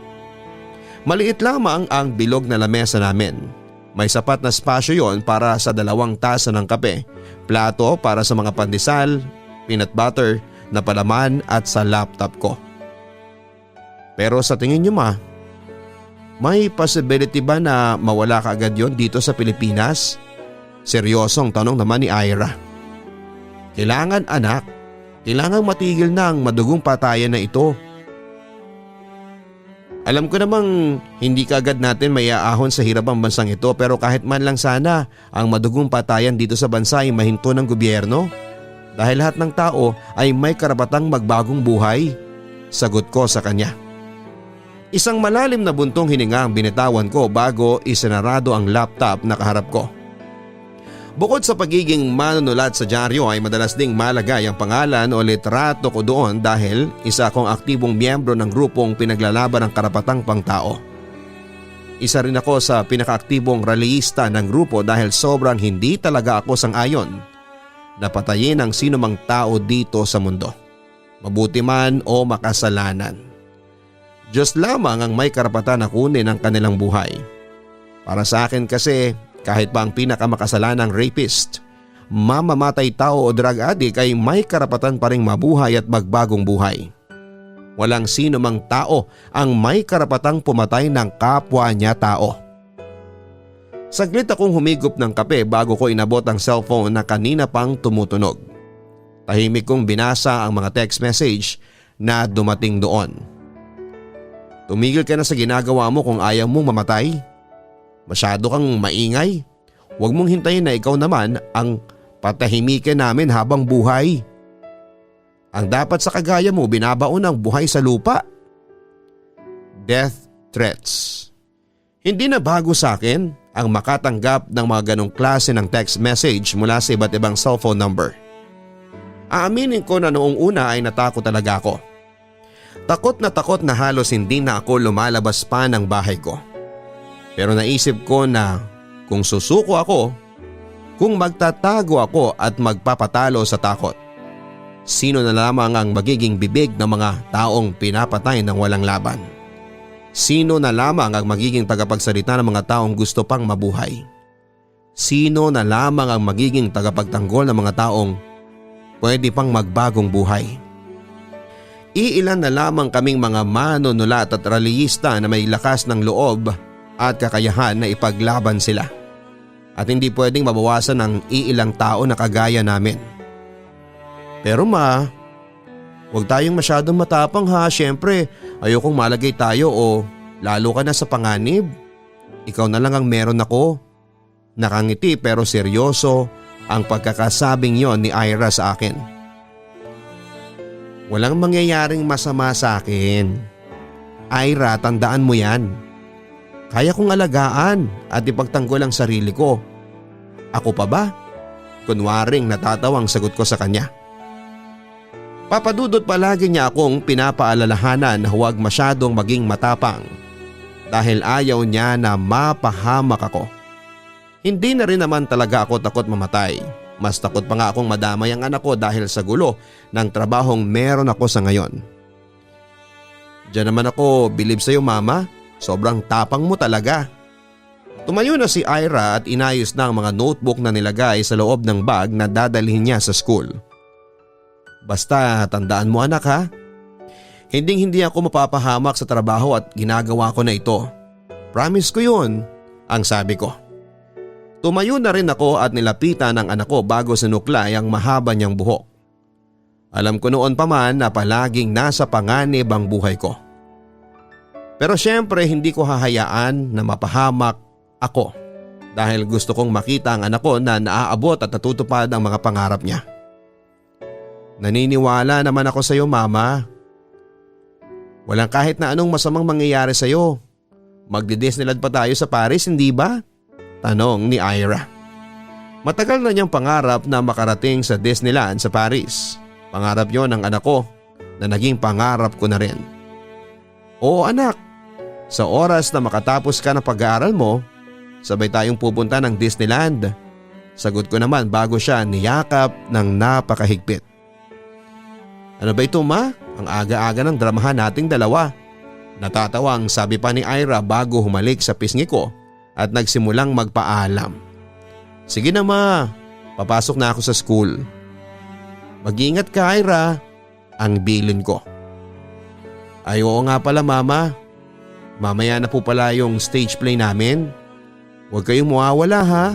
S1: Maliit lamang ang bilog na lamesa namin. May sapat na spasyo yon para sa 2 tasa ng kape, plato para sa mga pandesal, peanut butter na palaman at sa laptop ko. Pero sa tingin niyo ma, may possibility ba na mawala ka agad yon dito sa Pilipinas? Seryosong tanong naman ni Ira. Kailangan anak, kailangang matigil na ang madugong patayan na ito. Alam ko namang hindi kaagad natin may aahon sa hirap ang bansang ito, pero kahit man lang sana ang madugong patayan dito sa bansa ay mahinto ng gobyerno. Dahil lahat ng tao ay may karapatang magbagong buhay. Sagot ko sa kanya. Isang malalim na buntong hininga ang binitawan ko bago isinarado ang laptop na kaharap ko. Bukod sa pagiging manunulat sa dyaryo ay madalas ding malagay ang pangalan o litrato ko doon dahil isa akong aktibong miyembro ng grupong pinaglalaban ng karapatang pangtao. Isa rin ako sa pinakaaktibong rallyista ng grupo dahil sobrang hindi talaga ako sang-ayon na patayin ang sinumang tao dito sa mundo, mabuti man o makasalanan. Diyos lamang ang may karapatan na kunin ang kanilang buhay. Para sa akin kasi kahit pa ang pinakamakasalanang rapist, mamamatay tao o drug addict ay may karapatan pa ring mabuhay at magbagong buhay. Walang sino mang tao ang may karapatang pumatay ng kapwa niya tao. Saglit akong humigop ng kape bago ko inabot ang cellphone na kanina pang tumutunog. Tahimik kong binasa ang mga text message na dumating doon. Tumigil ka na sa ginagawa mo kung ayaw mong mamatay. Masyado kang maingay. Huwag mong hintayin na ikaw naman ang patahimikin namin habang buhay. Ang dapat sa kagaya mo binabaon ang buhay sa lupa. Death threats. Hindi na bago sa akin ang makatanggap ng mga ganong klase ng text message mula sa iba't ibang cellphone number. Aaminin ko na noong una ay natakot talaga ako. Takot na halos hindi na ako lumalabas pa ng bahay ko. Pero naisip ko na kung susuko ako, kung magtatago ako at magpapatalo sa takot, sino na lamang ang magiging bibig ng mga taong pinapatay ng walang laban? Sino na lamang ang magiging tagapagsalita ng mga taong gusto pang mabuhay? Sino na lamang ang magiging tagapagtanggol ng mga taong pwede pang magbagong buhay? Iilan na lamang kaming mga manunulat at rallyista na may lakas ng loob at kakayahan na ipaglaban sila. At hindi pwedeng mabawasan ng iilang tao na kagaya namin. Pero ma, huwag tayong masyadong matapang ha. Siyempre, ayokong malagay tayo o lalo ka na sa panganib. Ikaw na lang ang meron ako. Nakangiti pero seryoso ang pagkakasabing yon ni Ira sa akin. Walang mangyayaring masama sa akin. Ira, tandaan mo yan. Kaya kong alagaan at ipagtanggol ang sarili ko. Ako pa ba? Kunwaring natatawang sagot ko sa kanya. Papadudot palagi niya akong pinapaalalahanan na huwag masyadong maging matapang dahil ayaw niya na mapahamak ako. Hindi na rin naman talaga ako takot mamatay. Mas takot pa nga akong madamay ang anak ko dahil sa gulo ng trabahong meron ako sa ngayon. Diyan naman ako bilib sa'yo mama, sobrang tapang mo talaga. Tumayo na si Ira at inayos na ang mga notebook na nilagay sa loob ng bag na dadalhin niya sa school. Basta tandaan mo anak ha, hindi ako mapapahamak sa trabaho at ginagawa ko na ito. Promise ko yun, ang sabi ko. Tumayo na rin ako at nilapitan ng anak ko bago sinuklay ang mahaba niyang buhok. Alam ko noon pa man na palaging nasa panganib ang buhay ko. Pero syempre hindi ko hahayaan na mapahamak ako dahil gusto kong makita ang anak ko na naaabot at natutupad ang mga pangarap niya. Naniniwala naman ako sa iyo, Mama. Walang kahit na anong masamang mangyayari sa iyo. Magdi-Disneyland pa tayo sa Paris, hindi ba? Tanong ni Ira. Matagal na niyang pangarap na makarating sa Disneyland sa Paris. Pangarap yon ng anak ko na naging pangarap ko na rin. Oo anak, sa oras na makatapos ka ng pag-aaral mo, sabay tayong pupunta ng Disneyland. Sagot ko naman bago siya niyakap ng napakahigpit. Ano ba ito ma? Ang aga-aga ng dramahan nating dalawa. Natatawang sabi pa ni Ira bago humalik sa pisngi ko at nagsimulang magpaalam. Sige na ma, papasok na ako sa school. Mag-ingat ka Ira, ang bilin ko. Ay oo nga pala mama, mamaya na po pala yung stage play namin. Huwag kayong mawawala ha.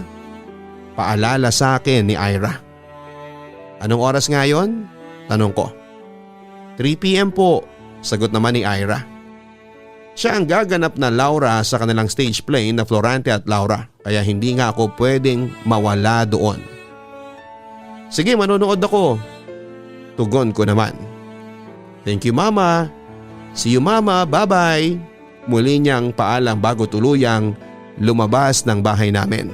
S1: Paalala sa akin ni Ira. Anong oras nga yon? Tanong ko. 3 p.m. po, sagot naman ni Ira. Siya ang gaganap na Laura sa kanilang stage play na Florante at Laura kaya hindi nga ako pwedeng mawala doon. Sige manonood ako. Tugon ko naman. Thank you mama. See you mama, bye-bye. Muli niyang paalam bago tuluyang lumabas ng bahay namin.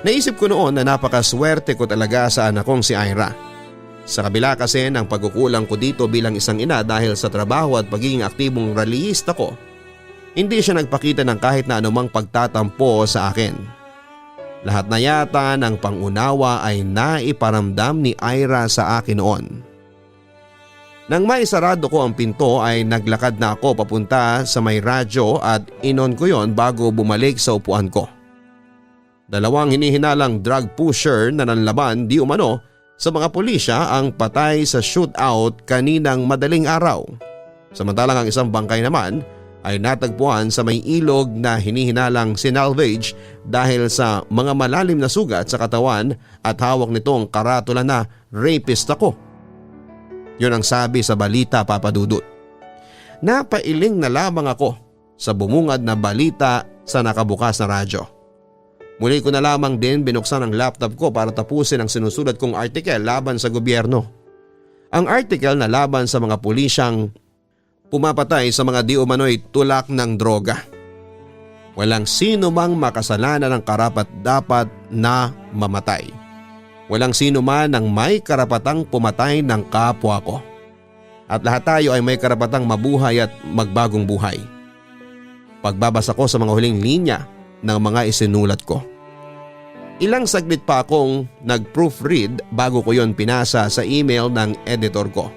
S1: Naisip ko noon na napakaswerte ko talaga sa anak kong si Ira. Sa kabila kasi ng pagkukulang ko dito bilang isang ina dahil sa trabaho at pagiging aktibong rallyista ko, hindi siya nagpakita ng kahit na anumang pagtatampo sa akin. Lahat na yata ng pangunawa ay naiparamdam ni Ira sa akin noon. Nang maisarado ko ang pinto ay naglakad na ako papunta sa may radyo at inon ko yon bago bumalik sa upuan ko. Dalawang hinihinalang drug pusher na nanlaban di umano sa mga pulisya ang patay sa shootout kaninang madaling araw. Samantalang ang isang bangkay naman ay natagpuan sa may ilog na hinihinalang sinalvage dahil sa mga malalim na sugat sa katawan at hawak nitong karatula na rapist ako. Yun ang sabi sa balita Papa Dudut. Napailing na lamang ako sa bumungad na balita sa nakabukas na radyo. Muli ko na lamang din binuksan ang laptop ko para tapusin ang sinusulat kong article laban sa gobyerno. Ang article na laban sa mga pulisyang pumapatay sa mga di umano'y tulak ng droga. Walang sino mang makasalanan ng karapat-dapat na mamatay. Walang sino man ang may karapatang pumatay ng kapwa ko. At lahat tayo ay may karapatang mabuhay at magbagong buhay. Pagbabasa ko sa mga huling linya ng mga isinulat ko. Ilang saglit pa akong nag-proofread bago ko yon pinasa sa email ng editor ko.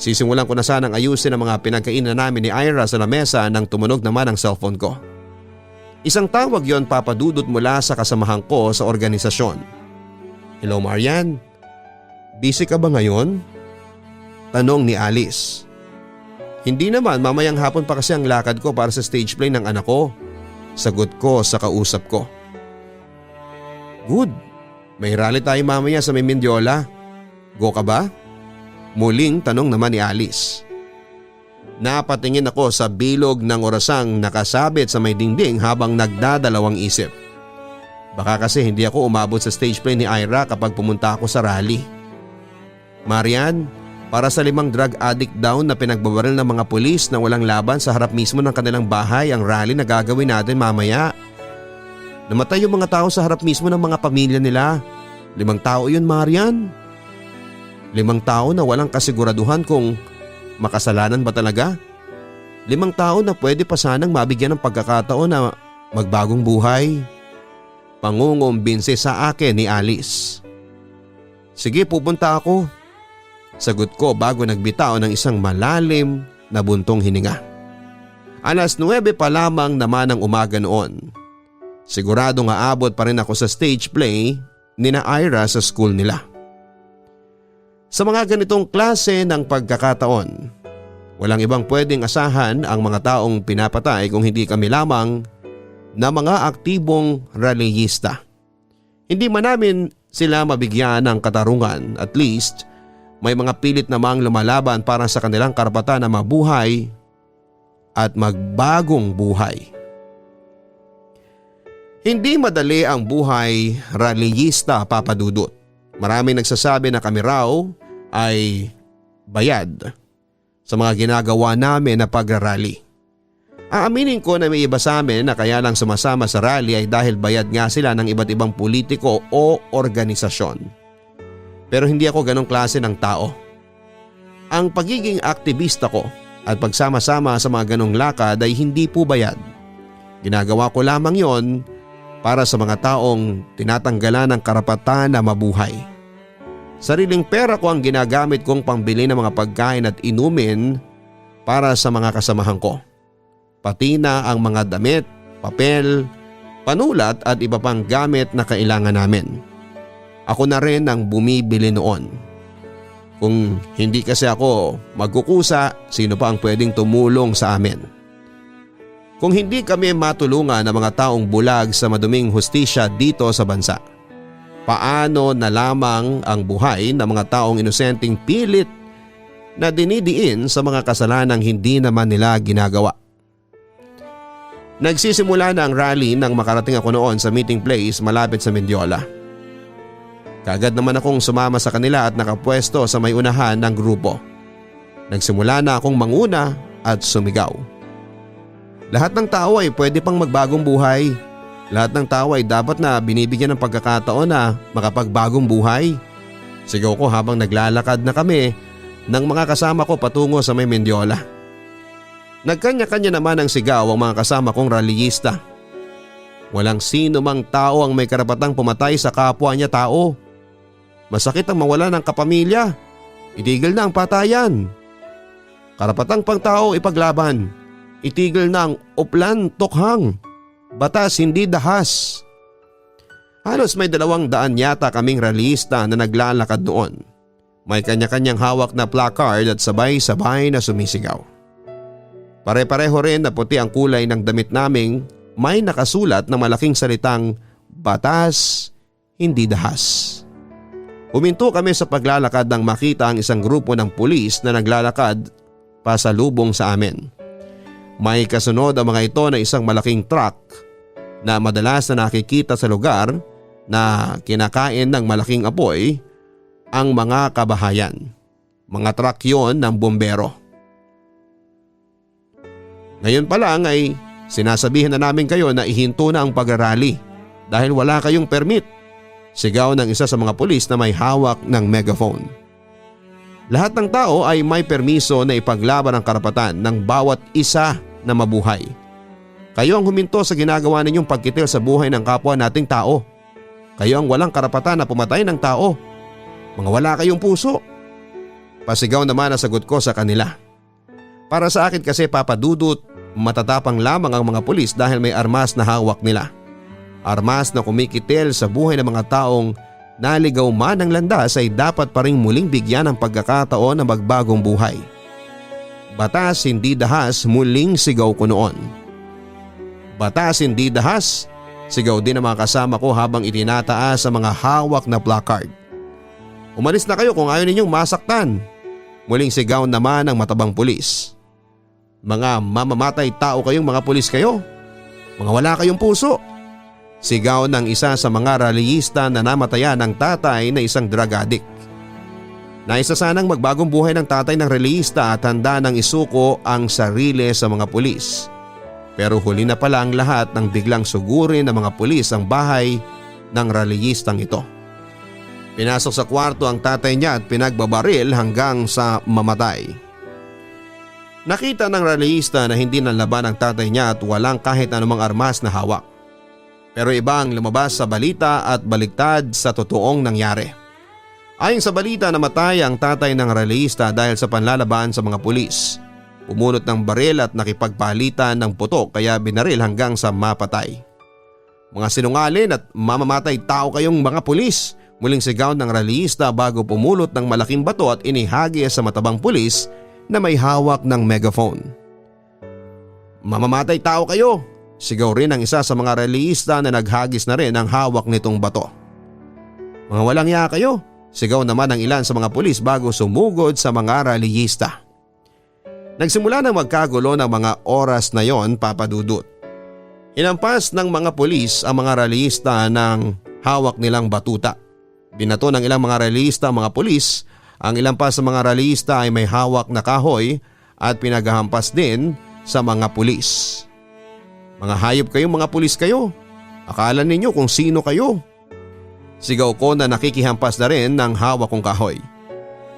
S1: Sisimulan ko na sanang ayusin ang mga pinagkainan namin ni Ira sa lamesa nang tumunog naman ang cellphone ko. Isang tawag yon papadudot mula sa kasamahan ko sa organisasyon. Hello Marian, busy ka ba ngayon? Tanong ni Alice. Hindi naman, mamayang hapon pa kasi ang lakad ko para sa stage play ng anak ko. Sagot ko sa kausap ko. Good, may rally tayo mamaya sa may Mendiola. Go ka ba? Muling tanong naman ni Alice. Napatingin ako sa bilog ng orasang nakasabit sa may dingding habang nagdadalawang isip. Baka kasi hindi ako umabot sa stage play ni Ira kapag pumunta ako sa rally. Marian, para sa 5 drug addict down na pinagbabaril ng mga pulis na walang laban sa harap mismo ng kanilang bahay ang rally na gagawin natin mamaya. Namatay yung mga tao sa harap mismo ng mga pamilya nila. 5 tao yun Marian. 5 tao na walang kasiguraduhan kung makasalanan ba talaga. 5 tao na pwede pa sanang mabigyan ng pagkakataon na magbagong buhay. Pangungumbinsi sa akin ni Alice. Sige, pupunta ako. Sagot ko bago nagbitaw ng isang malalim na buntong hininga. 9:00 pa lamang naman ang umaga noon. Siguradong aabot pa rin ako sa stage play ni na Ira sa school nila. Sa mga ganitong klase ng pagkakataon, walang ibang pwedeng asahan ang mga taong pinapatay kung hindi kami lamang na mga aktibong rallyista. Hindi man namin sila mabigyan ng katarungan, at least may mga pilit namang lumalaban para sa kanilang karapatan na mabuhay at magbagong buhay. Hindi madali ang buhay rallyista, Papa Dudut. Maraming nagsasabi na kami raw ay bayad sa mga ginagawa namin na pagrarally. Aaminin ko na may iba sa amin na kaya lang sumasama sa rally ay dahil bayad nga sila ng iba't ibang politiko o organisasyon. Pero hindi ako ganong klase ng tao. Ang pagiging aktivista ko at pagsama-sama sa mga ganong lakad ay hindi po bayad. Ginagawa ko lamang yon para sa mga taong tinatanggalan ng karapatan na mabuhay. Sariling pera ko ang ginagamit kong pambili ng mga pagkain at inumin para sa mga kasamahan ko. Pati na ang mga damit, papel, panulat at iba pang gamit na kailangan namin. Ako na rin ang bumibili noon. Kung hindi kasi ako magkukusa, sino pa ang pwedeng tumulong sa amin? Kung hindi kami matulungan ng mga taong bulag sa maduming hustisya dito sa bansa, paano na lamang ang buhay ng mga taong inosenteng pilit na dinidiin sa mga kasalanang hindi naman nila ginagawa? Nagsisimula na ang rally nang makarating ako noon sa meeting place malapit sa Mendiola. Kaagad naman akong sumama sa kanila at nakapwesto sa may unahan ng grupo. Nagsimula na akong manguna at sumigaw. Lahat ng tao ay pwede pang magbagong buhay. Lahat ng tao ay dapat na binibigyan ng pagkakataon na makapagbagong buhay. Sigaw ko habang naglalakad na kami ng mga kasama ko patungo sa may Mendiola. Nagkanya-kanya naman ang sigaw ang mga kasama kong rallyista. Walang sino mang tao ang may karapatang pumatay sa kapwa niya tao. Masakit ang mawala ng kapamilya. Itigil na ang patayan. Karapatang pangtao ipaglaban. Itigil na ang uplan tokhang. Batas hindi dahas. Halos may 200 yata kaming rallyista na naglalakad noon. May kanya-kanyang hawak na placard at sabay-sabay na sumisigaw. Pare-pareho rin na puti ang kulay ng damit naming may nakasulat na malaking salitang batas, hindi dahas. Huminto kami sa paglalakad nang makita ang isang grupo ng pulis na naglalakad pasalubong sa amin. May kasunod ang mga ito na isang malaking truck na madalas na nakikita sa lugar na kinakain ng malaking apoy ang mga kabahayan. Mga truck yon ng bombero. Ngayon pa lang ay sinasabihan na namin kayo na ihinto na ang pagrarally dahil wala kayong permit. Sigaw ng isa sa mga pulis na may hawak ng megaphone. Lahat ng tao ay may permiso na ipaglaban ang karapatan ng bawat isa na mabuhay. Kayo ang huminto sa ginagawa ninyong pagkitil sa buhay ng kapwa nating tao. Kayo ang walang karapatan na pumatay ng tao. Mga wala kayong puso. Pasigaw naman ang sagot ko sa kanila. Para sa akin kasi, Papa Dudut, matatapang lamang ang mga pulis dahil may armas na hawak nila. Armas na kumikitil sa buhay ng mga taong naligaw man ng landas ay dapat pa ring muling bigyan ng pagkakataon na magbagong buhay. Batas hindi dahas, muling sigaw ko noon. Batas hindi dahas, sigaw din ng mga kasama ko habang itinataas sa mga hawak na placard. Umalis na kayo kung ayaw ninyong masaktan. Muling sigaw naman ng matabang pulis. Mga mamamatay tao kayong mga pulis kayo. Mga wala kayong puso. Sigaw ng isa sa mga rallyista na namatayan ng tatay na isang drug addict. Naisa sanang magbagong buhay ng tatay ng rallyista at handa nang isuko ang sarili sa mga pulis. Pero huli na pala ang lahat nang biglang sugurin ng mga pulis ang bahay ng rallyistang ito. Pinasok sa kwarto ang tatay niya at pinagbabaril hanggang sa mamatay. Nakita ng rallyista na hindi nanlaban ang tatay niya at walang kahit anumang armas na hawak. Pero iba ang lumabas sa balita at baliktad sa totoong nangyari. Ayon sa balita, namatay ang tatay ng rallyista dahil sa panlalaban sa mga pulis. Pumunot ng baril at nakipagpalitan ng putok kaya binaril hanggang sa mapatay. Mga sinungalin at mamamatay tao kayong mga pulis, muling sigaw ng rallyista bago pumulot ng malaking bato at inihagi sa matabang pulis na may hawak ng megaphone. Mamamatay tao kayo! Sigaw rin ang isa sa mga rallyista na naghagis na rin ang hawak nitong bato. Mga walang iya kayo! Sigaw naman ng ilan sa mga pulis bago sumugod sa mga rallyista. Nagsimula na magkagulo ng mga oras na yon, Papa Dudut. Hinampas ng mga pulis ang mga rallyista ng hawak nilang batuta. Binato ng ilang mga rallyista ang mga pulis. Ang ilang pa sa mga rallyista ay may hawak na kahoy at pinaghahampas din sa mga pulis. Mga hayop kayo, mga pulis kayo. Akala ninyo kung sino kayo. Sigaw ko na nakikihampas na rin ng hawak kong kahoy.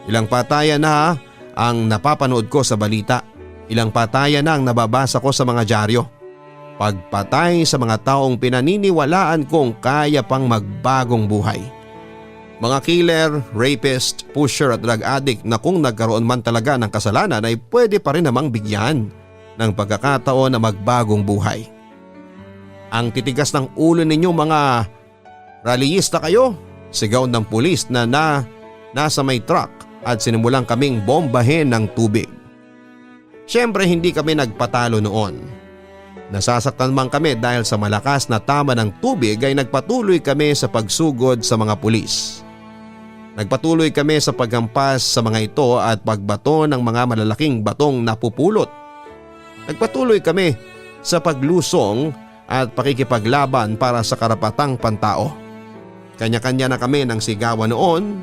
S1: Ilang patayan na ang napapanood ko sa balita. Ilang patayan na ang nababasa ko sa mga dyaryo. Pagpatay sa mga taong pinaniniwalaan kong kaya pang magbagong buhay. Mga killer, rapist, pusher at drug addict na kung nagkaroon man talaga ng kasalanan ay pwede pa rin namang bigyan ng pagkakataon na magbagong buhay. Ang titigas ng ulo ninyo mga rallyista kayo, sigaw ng pulis na nasa may truck at sinimulang kaming bombahin ng tubig. Siyempre hindi kami nagpatalo noon. Nasasaktan man kami dahil sa malakas na tama ng tubig ay nagpatuloy kami sa pagsugod sa mga pulis. Nagpatuloy kami sa paghampas sa mga ito at pagbato ng mga malalaking batong napupulot. Nagpatuloy kami sa paglusong at pakikipaglaban para sa karapatang pantao. Kanya-kanya na kami ng sigawan noon,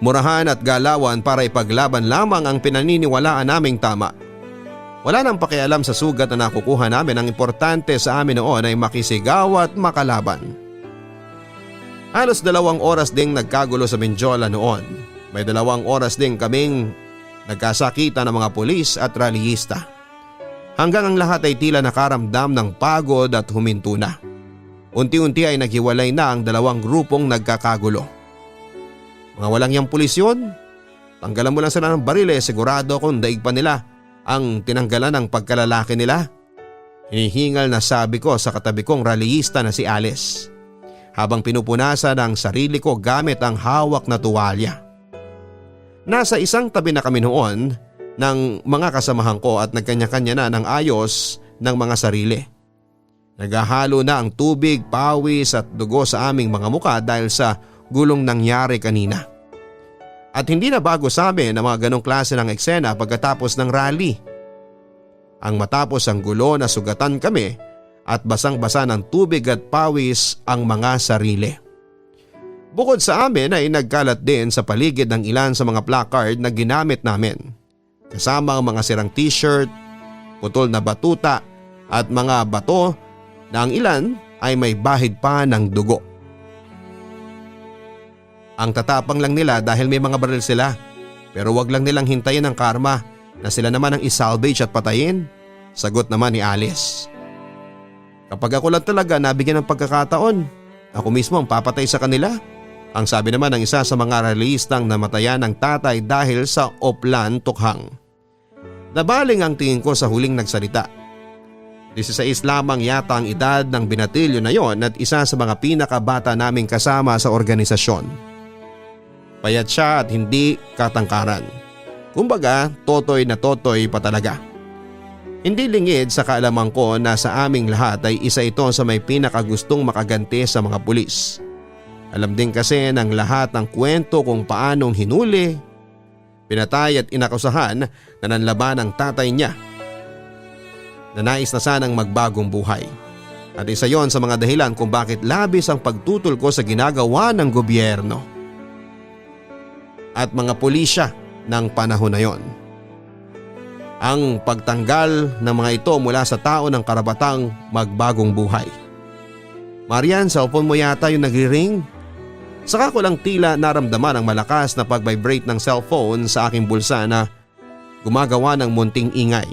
S1: murahan at galawan para ipaglaban lamang ang pinaniniwalaan naming tama. Wala nang pakialam sa sugat na nakukuha namin. Ang importante sa amin noon ay makisigaw at makalaban. Halos 2 oras ding nagkagulo sa Menjola noon. May 2 oras ding kaming nagkasakita ng mga pulis at rallyista. Hanggang ang lahat ay tila nakaramdam ng pagod at huminto na. Unti-unti ay naghiwalay na ang 2 grupong nagkakagulo. Mga walang yang pulis yun. Tanggalan mo lang sila ng baril sigurado kung daig pa nila ang tinanggalan ng pagkalalaki nila. Hinihingal na sabi ko sa katabi kong rallyista na si Alice habang pinupunasan ang sarili ko gamit ang hawak na tuwalya. Nasa isang tabi na kami noon ng mga kasamahan ko at nagkanya-kanya na ng ayos ng mga sarili. Naghahalo na ang tubig, pawis at dugo sa aming mga muka dahil sa gulong nangyari kanina. At hindi na bago sa amin ang mga ganong klase ng eksena pagkatapos ng rally. Ang matapos ang gulo na sugatan kami at basang-basa ng tubig at pawis ang mga sarili. Bukod sa amin ay nagkalat din sa paligid ng ilan sa mga placard na ginamit namin. Kasama ang mga sirang t-shirt, putol na batuta at mga bato na ang ilan ay may bahid pa ng dugo. Ang tatapang lang nila dahil may mga baril sila, pero wag lang nilang hintayin ang karma na sila naman ang isalvage at patayin, sagot naman ni Alice. Kapag ako lang talaga nabigyan ng pagkakataon, ako mismo ang papatay sa kanila, ang sabi naman ng isa sa mga rallyistang namatayan ng tatay dahil sa Oplan Tukhang. Nabaling ang tingin ko sa huling nagsalita. 16 lamang yata ang edad ng binatilyo na yon at isa sa mga pinakabata naming kasama sa organisasyon. Payat siya at hindi katangkaran. Kumbaga, totoy na totoy pa talaga. Hindi lingid sa kaalaman ko na sa aming lahat ay isa ito sa may pinakagustong makaganti sa mga pulis. Alam din kasi ng lahat ng kwento kung paanong hinuli, pinatay at inakusahan na nanlaban ang tatay niya na nais na sanang magbagong buhay. At isa yon sa mga dahilan kung bakit labis ang pagtutol ko sa ginagawa ng gobyerno at mga pulisya ng panahon na yon. Ang pagtanggal ng mga ito mula sa tao ng karapatang magbagong buhay. Marian, cellphone mo yata yung nagri-ring? Saka ko lang tila naramdaman ang malakas na pag-vibrate ng cellphone sa aking bulsa na gumagawa ng munting ingay.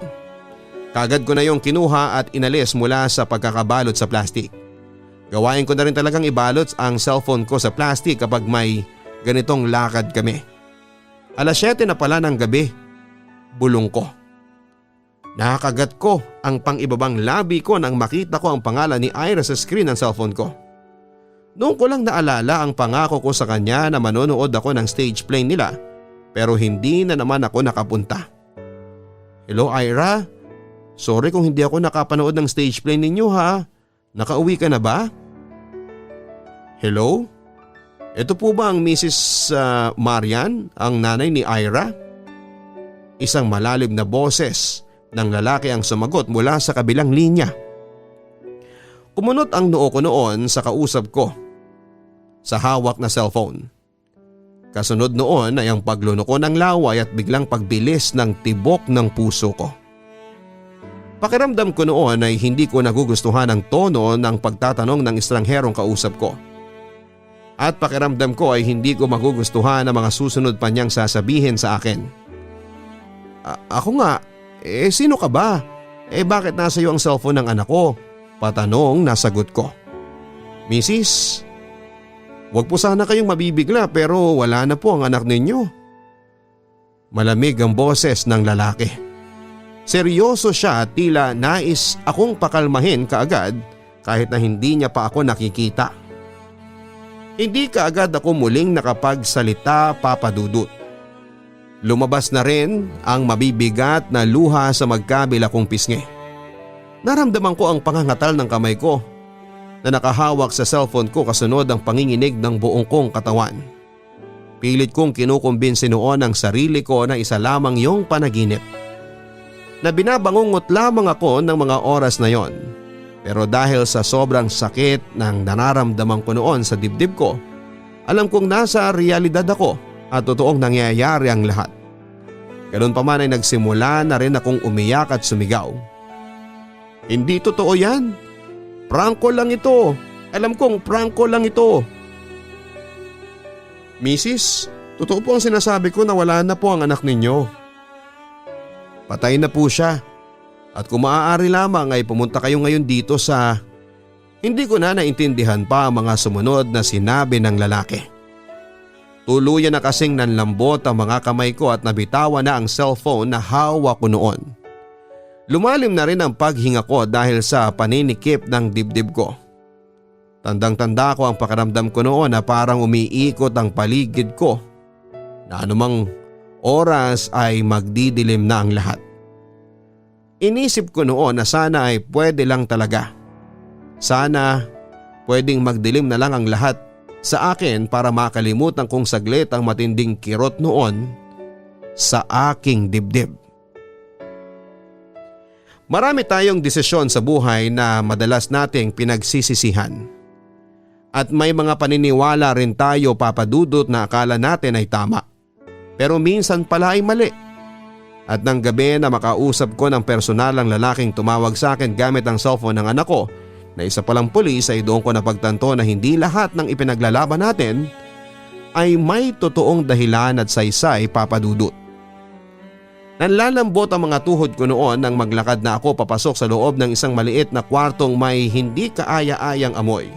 S1: Kagad ko na yung kinuha at inalis mula sa pagkakabalot sa plastic. Gawain ko na rin talagang ibalot ang cellphone ko sa plastic kapag may ganitong lakad kami. 7:00 na pala ng gabi. Bulong ko. Nakakagat ko ang pang-ibabang labi ko nang makita ko ang pangalan ni Ira sa screen ng cellphone ko. Noon ko lang naalala ang pangako ko sa kanya na manonood ako ng stage play nila, pero hindi na naman ako nakapunta. Hello Ira, sorry kung hindi ako nakapanood ng stage play ninyo ha. Nakauwi ka na ba? Hello? Ito po ba ang Mrs. Marian, ang nanay ni Ira? Isang malalim na boses ng lalaki ang sumagot mula sa kabilang linya. Kumunot ang noo ko noon sa kausap ko sa hawak na cellphone. Kasunod noon ay ang paglunoko ng laway at biglang pagbilis ng tibok ng puso ko. Pakiramdam ko noon ay hindi ko nagugustuhan ang tono ng pagtatanong ng estrangherong kausap ko. At pakiramdam ko ay hindi ko magugustuhan ang mga susunod pa niyang sasabihin sa akin. Ako nga, sino ka ba? Bakit nasa iyo ang cellphone ng anak ko? Patanong na sagot ko. Mrs., wag po sana kayong mabibigla pero wala na po ang anak ninyo. Malamig ang boses ng lalaki. Seryoso siya at tila nais akong pakalmahin kaagad kahit na hindi niya pa ako nakikita. Hindi kaagad ako muling nakapagsalita, Papa Dudut. Lumabas na rin ang mabibigat na luha sa magkabila kong pisngi. Naramdaman ko ang pangangatal ng kamay ko na nakahawak sa cellphone ko kasunod ang panginginig ng buong kong katawan. Pilit kong kinukumbinsi noon ang sarili ko na isa lamang yung panaginip. Na binabangungot lamang ako ng mga oras na yon. Pero dahil sa sobrang sakit ng nararamdaman ko noon sa dibdib ko, alam kong nasa realidad ako at totoong nangyayari ang lahat. Ganun pa man ay nagsimula na rin akong umiyak at sumigaw. Hindi totoo yan. Prangko lang ito. Alam kong prangko lang ito. Mrs., totoo po ang sinasabi ko na wala na po ang anak ninyo. Patay na po siya. At kung maaari lamang ay pumunta kayo ngayon dito sa… Hindi ko na naintindihan pa ang mga sumunod na sinabi ng lalaki. Tuluyan na kasing nanlambot ang mga kamay ko at nabitawan na ang cellphone na hawak ko noon. Lumalim na rin ang paghinga ko dahil sa paninikip ng dibdib ko. Tandang-tanda ko ang pakiramdam ko noon na parang umiikot ang paligid ko na anumang oras ay magdidilim na ang lahat. Inisip ko noon na sana ay pwede lang talaga. Sana pwedeng magdilim na lang ang lahat sa akin para makalimutan kong saglit ang matinding kirot noon sa aking dibdib. Marami tayong desisyon sa buhay na madalas nating pinagsisisihan. At may mga paniniwala rin tayo, Papa Dudut, na akala natin ay tama. Pero minsan pala ay mali. At nang gabi na makausap ko ng personal ang lalaking tumawag sa akin gamit ang cellphone ng anak ko na isa palang pulis, ay doon ko napagtanto na hindi lahat ng ipinaglalaban natin ay may totoong dahilan at saysay, Papa Dudut. Nanlalambot ang mga tuhod ko noon nang maglakad na ako papasok sa loob ng isang maliit na kwartong may hindi kaaya-ayang amoy.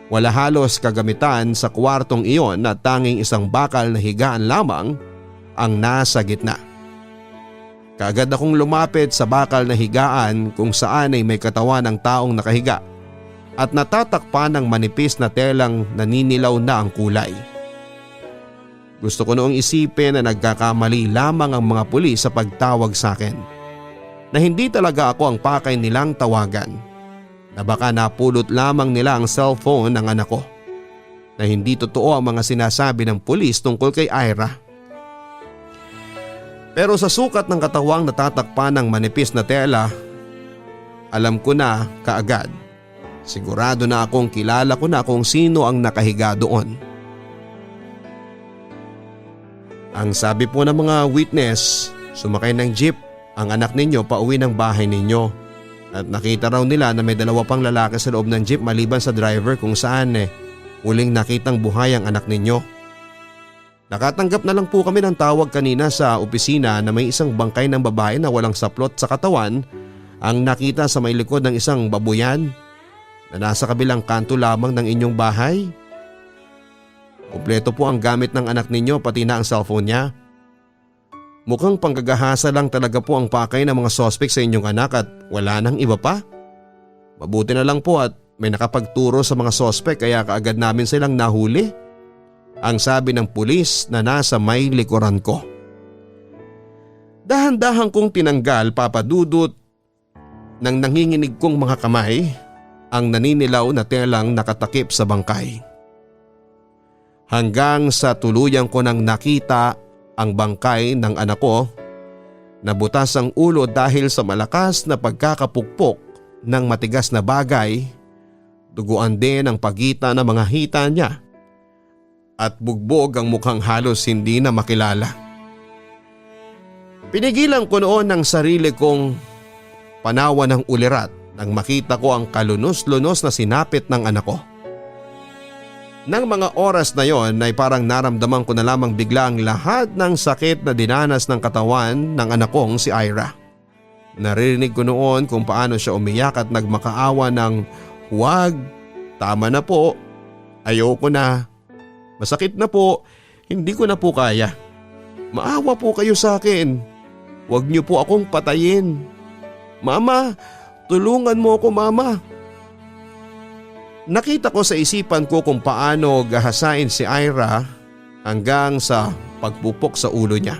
S1: Wala halos kagamitan sa kwartong iyon na tanging isang bakal na higaan lamang ang nasa gitna. Kaagad akong lumapit sa bakal na higaan kung saan ay may katawan ng taong nakahiga at natatakpan ng manipis na telang naninilaw na ang kulay. Gusto ko noong isipin na nagkakamali lamang ang mga pulis sa pagtawag sa akin. Na hindi talaga ako ang pakay nilang tawagan. Na baka napulot lamang nila ang cellphone ng anak ko. Na hindi totoo ang mga sinasabi ng pulis tungkol kay Ira. Pero sa sukat ng katawang natatakpan ng manipis na tela, alam ko na kaagad. Sigurado na akong kilala ko na kung sino ang nakahiga doon. Ang sabi po ng mga witness, sumakay ng jeep ang anak ninyo pauwi ng bahay ninyo. At nakita raw nila na may dalawa pang lalaki sa loob ng jeep maliban sa driver kung saan muling nakitang buhay ang anak ninyo. Nakatanggap na lang po kami ng tawag kanina sa opisina na may isang bangkay ng babae na walang saplot sa katawan ang nakita sa may likod ng isang babuyan na nasa kabilang kanto lamang ng inyong bahay. Kompleto po ang gamit ng anak ninyo pati na ang cellphone niya. Mukhang panggagahasa lang talaga po ang pakay ng mga suspect sa inyong anak at wala nang iba pa. Mabuti na lang po at may nakapagturo sa mga suspect kaya kaagad namin silang nahuli. Ang sabi ng pulis na nasa may likuran ko. Dahan-dahan kong tinanggal, Papa Dudut, ng nanginginig kong mga kamay ang naninilaw na telang nakatakip sa bangkay. Hanggang sa tuluyan ko nang nakita ang bangkay ng anak ko na butas ang ulo dahil sa malakas na pagkakapukpok ng matigas na bagay, duguan din ang pagitan ng mga hita niya at bugbog ang mukhang halos hindi na makilala. Pinigilan ko noon ng sarili kong panawa ng ulirat nang makita ko ang kalunos-lunos na sinapit ng anak ko. Nang mga oras na yon ay parang naramdaman ko na lamang bigla ang lahat ng sakit na dinanas ng katawan ng anak kong si Ira. Naririnig ko noon kung paano siya umiyak at nagmakaawa ng, "Huwag, tama na po, ayoko na, masakit na po, hindi ko na po kaya. Maawa po kayo sa akin, huwag niyo po akong patayin. Mama, tulungan mo ako mama." Nakita ko sa isipan ko kung paano gahasain si Ira hanggang sa pagpupok sa ulo niya.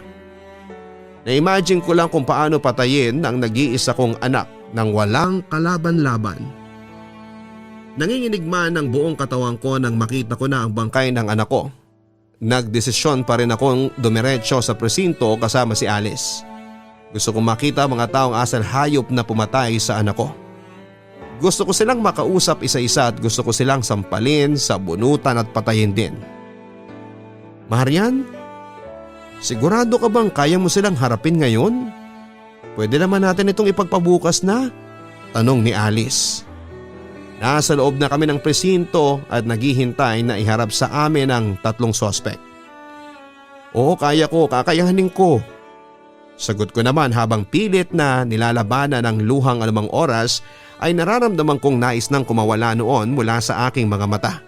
S1: Na-imagine ko lang kung paano patayin ang nag-iisa kong anak nang walang kalaban-laban. Nanginginig man ang buong katawan ko nang makita ko na ang bangkay ng anak ko. Nagdesisyon pa rin akong dumiretso sa presinto kasama si Alice. Gusto kong makita mga taong asal hayop na pumatay sa anak ko. Gusto ko silang makausap isa-isa at gusto ko silang sampalin, sabunutan at patayin din. "Marian, sigurado ka bang kaya mo silang harapin ngayon? Pwede naman natin itong ipagpabukas na?" tanong ni Alice. Nasa loob na kami ng presinto at naghihintay na iharap sa amin ang 3 sospek. "Oo, kaya ko, kakayanin ko." Sagot ko naman habang pilit na nilalabanan ng luhang anumang oras ay nararamdaman kong nais nang kumawala noon mula sa aking mga mata.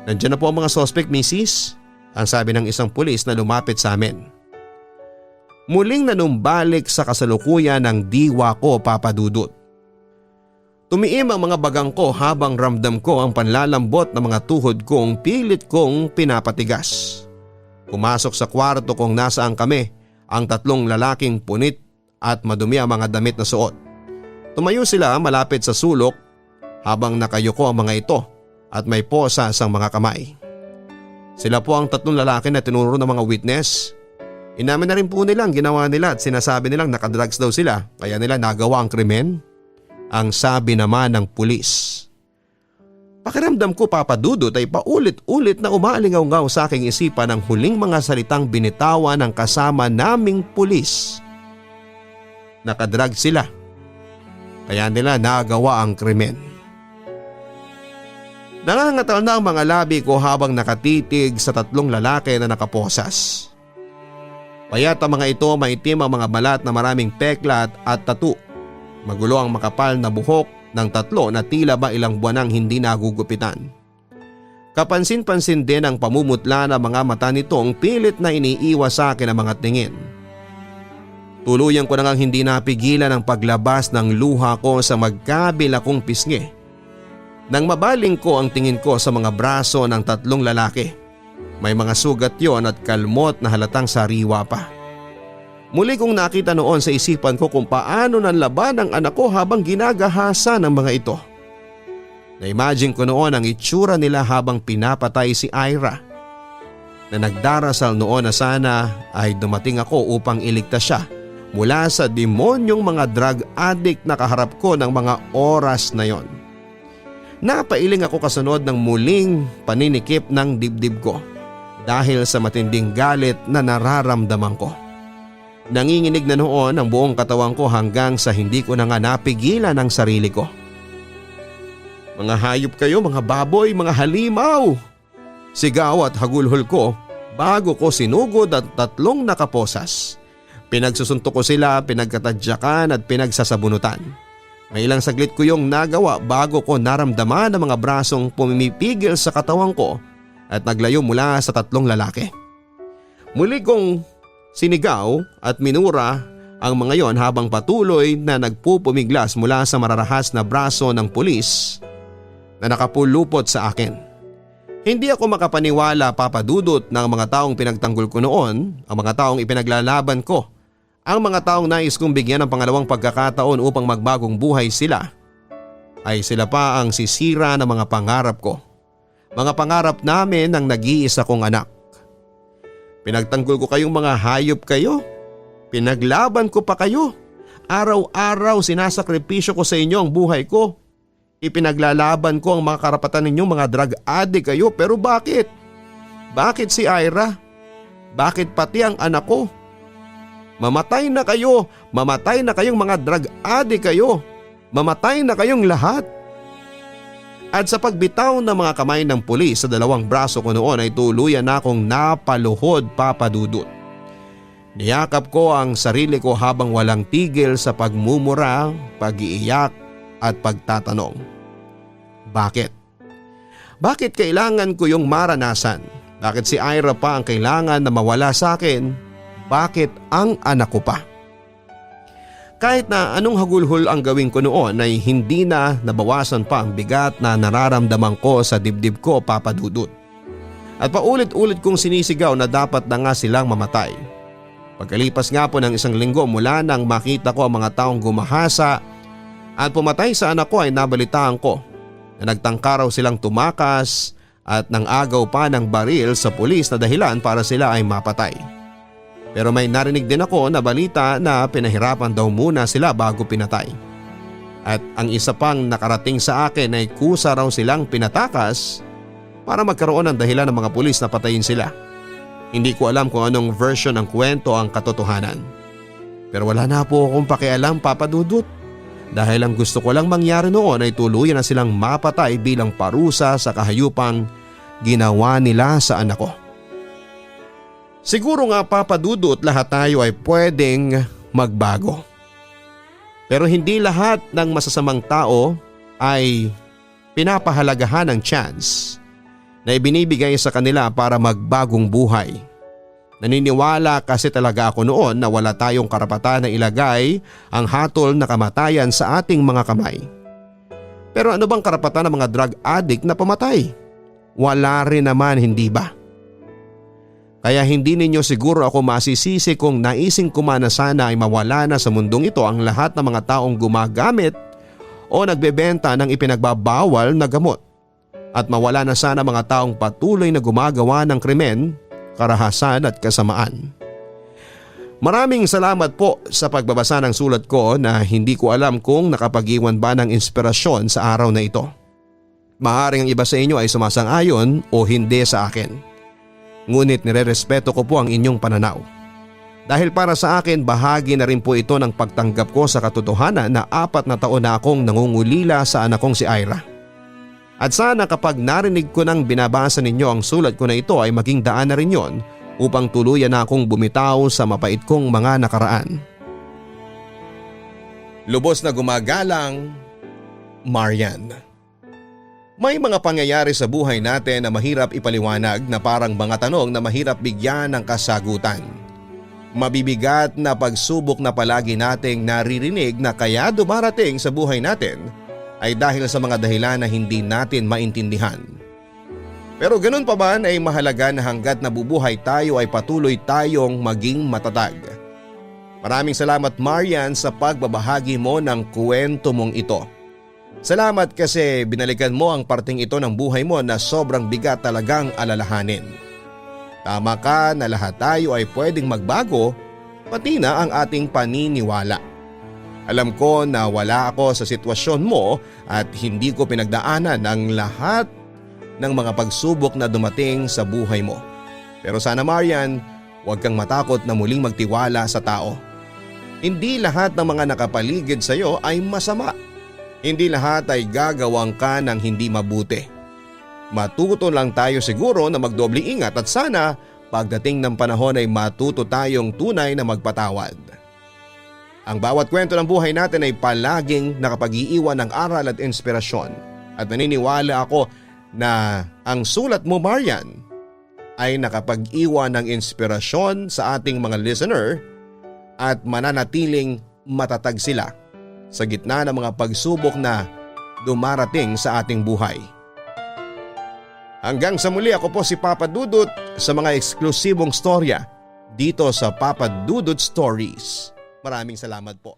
S1: "Nandiyan na po ang mga sospek, Mrs." ang sabi ng isang pulis na lumapit sa amin. Muling nanumbalik sa kasalukuyan ng diwa ko, Papa Dudut. Tumiim ang mga bagang ko habang ramdam ko ang panlalambot ng mga tuhod kong pilit kong pinapatigas. Pumasok sa kwarto kung nasaan kami ang 3 lalaking punit at madumi ang mga damit na suot. Tumayo sila malapit sa sulok habang nakayuko ang mga ito at may posas ang mga kamay. Sila po ang 3 lalaki na tinuro ng mga witness. Inamin na rin po nila ang ginawa nila at sinasabi nilang nakadrugs daw sila kaya nila nagawa ang krimen, ang sabi naman ng pulis. Pakiramdam ko, Papa Dudut, ay paulit-ulit na umaalingaw-ngaw sa aking isipan ang huling mga salitang binitawan ng kasama naming pulis. Nakadrugs sila. Kaya nila nagawa ang krimen. Nangangatal na ang mga labi ko habang nakatitig sa 3 lalaki na nakaposas. Payat ang mga ito, maitim ang mga balat na maraming peklat at tattoo. Magulo ang makapal na buhok ng 3 na tila ba ilang buwan nang hindi nagugupitan. Kapansin-pansin din ang pamumutla ng mga mata nitong pilit na iniiwas sa akin ang mga tingin. Tuluyan ko na ngang hindi napigilan ang paglabas ng luha ko sa magkabila kong pisngi. Nang mabaling ko ang tingin ko sa mga braso ng 3 lalaki, may mga sugat yon at kalmot na halatang sariwa pa. Muli kong nakita noon sa isipan ko kung paano nanlaban ang anak ko habang ginagahasa ng mga ito. Na-imagine ko noon ang itsura nila habang pinapatay si Ira, na nagdarasal noon na sana ay dumating ako upang iligtas siya mula sa demonyong mga drug addict na kaharap ko ng mga oras na yon. Napailing ako kasunod ng muling paninikip ng dibdib ko dahil sa matinding galit na nararamdaman ko. Nanginginig na noon ang buong katawan ko hanggang sa hindi ko na nga napigilan ang sarili ko. "Mga hayop kayo, mga baboy, mga halimaw!" Sigaw at hagulhol ko bago ko sinugod at 3 nakaposas. Pinagsusuntok ko sila, pinagkatadyakan at pinagsasabunutan. May ilang saglit ko yung nagawa bago ko naramdaman ang mga brasong pumipigil sa katawan ko at naglayo mula sa 3 lalaki. Muli kong sinigaw at minura ang mga yon habang patuloy na nagpupumiglas mula sa mararahas na braso ng pulis na nakapulupot sa akin. Hindi ako makapaniwala, Papa Dudut, ng mga taong pinagtanggol ko noon, ang mga taong ipinaglalaban ko, ang mga taong nais kong bigyan ng pangalawang pagkakataon upang magbagong buhay sila, ay sila pa ang sisira ng mga pangarap ko. Mga pangarap namin ng nag-iisa kong anak. Pinagtanggol ko kayong mga hayop kayo. Pinaglaban ko pa kayo. Araw-araw sinasakripisyo ko sa inyo ang buhay ko. Ipinaglalaban ko ang mga karapatan ninyong mga drug addict kayo, pero bakit? Bakit si Ira? Bakit pati ang anak ko? Mamatay na kayo! Mamatay na kayong mga drug addict kayo! Mamatay na kayong lahat! At sa pagbitaw ng mga kamay ng pulis sa dalawang braso ko noon ay tuluyan na akong napaluhod, Papa Dudut. Niyakap ko ang sarili ko habang walang tigil sa pagmumura, pag-iiyak at pagtatanong. Bakit? Bakit kailangan ko yung maranasan? Bakit si Ira pa ang kailangan na mawala sa akin? Bakit ang anak ko pa? Kahit na anong hagulhol ang gawin ko noon ay hindi na nabawasan pa ang bigat na nararamdaman ko sa dibdib ko, Papa Dudut. At paulit-ulit kong sinisigaw na dapat na nga silang mamatay. Pagkalipas nga po ng 1 linggo mula nang makita ko ang mga taong gumahasa at pumatay sa anak ko ay nabalitaan ko na nagtangka raw silang tumakas at nang agaw pa ng baril sa pulis na dahilan para sila ay mapatay. Pero may narinig din ako na balita na pinahirapan daw muna sila bago pinatay. At ang isa pang nakarating sa akin ay kusa raw silang pinatakas para magkaroon ng dahilan ng mga pulis na patayin sila. Hindi ko alam kung anong version ng kwento ang katotohanan. Pero wala na po akong pakialam, Papa Dudut. Dahil ang gusto ko lang mangyari noon ay tuluyan na silang mapatay bilang parusa sa kahayupang ginawa nila sa anak ko. Siguro nga, Papa Dudut, lahat tayo ay pwedeng magbago. Pero hindi lahat ng masasamang tao ay pinapahalagahan ng chance na ibinibigay sa kanila para magbagong buhay. Naniniwala kasi talaga ako noon na wala tayong karapatan na ilagay ang hatol na kamatayan sa ating mga kamay. Pero ano bang karapatan ng mga drug addict na pamatay? Wala rin naman, hindi ba? Kaya hindi ninyo siguro ako masisisi kung naising ko man na sana ay mawala na sa mundong ito ang lahat ng mga taong gumagamit o nagbebenta ng ipinagbabawal na gamot. At mawala na sana mga taong patuloy na gumagawa ng krimen, karahasan at kasamaan. Maraming salamat po sa pagbabasa ng sulat ko na hindi ko alam kung nakapag-iwan ba ng inspirasyon sa araw na ito. Maaaring ang iba sa inyo ay sumasang-ayon o hindi sa akin. Ngunit nirerespeto ko po ang inyong pananaw. Dahil para sa akin bahagi na rin po ito ng pagtanggap ko sa katotohanan na 4 na taon na akong nangungulila sa anak kong si Ira. At sana kapag narinig ko nang binabasa ninyo ang sulat ko na ito ay maging daan na rin yon upang tuluyan na akong bumitaw sa mapait kong mga nakaraan. Lubos na gumagalang, Marian. May mga pangyayari sa buhay natin na mahirap ipaliwanag na parang mga tanong na mahirap bigyan ng kasagutan. Mabibigat na pagsubok na palagi nating naririnig na kaya dumarating sa buhay natin ay dahil sa mga dahilan na hindi natin maintindihan. Pero ganun pa man ay mahalaga na hanggat nabubuhay tayo ay patuloy tayong maging matatag. Maraming salamat, Marian, sa pagbabahagi mo ng kwento mong ito. Salamat kasi binalikan mo ang parting ito ng buhay mo na sobrang bigat talagang alalahanin. Tama ka na lahat tayo ay pwedeng magbago, pati na ang ating paniniwala. Alam ko na wala ako sa sitwasyon mo at hindi ko pinagdaanan ang lahat ng mga pagsubok na dumating sa buhay mo. Pero sana, Marian, huwag kang matakot na muling magtiwala sa tao. Hindi lahat ng mga nakapaligid sa iyo ay masama. Hindi lahat ay gagawang ka ng hindi mabuti. Matuto lang tayo siguro na magdoble ingat at sana pagdating ng panahon ay matuto tayong tunay na magpatawad. Ang bawat kwento ng buhay natin ay palaging nakapag-iiwan ng aral at inspirasyon at naniniwala ako na ang sulat mo, Marian, ay nakapag-iwan ng inspirasyon sa ating mga listener at mananatiling matatag sila sa gitna ng mga pagsubok na dumarating sa ating buhay. Hanggang sa muli, ako po si Papa Dudut sa mga eksklusibong storya dito sa Papa Dudut Stories. Maraming salamat po.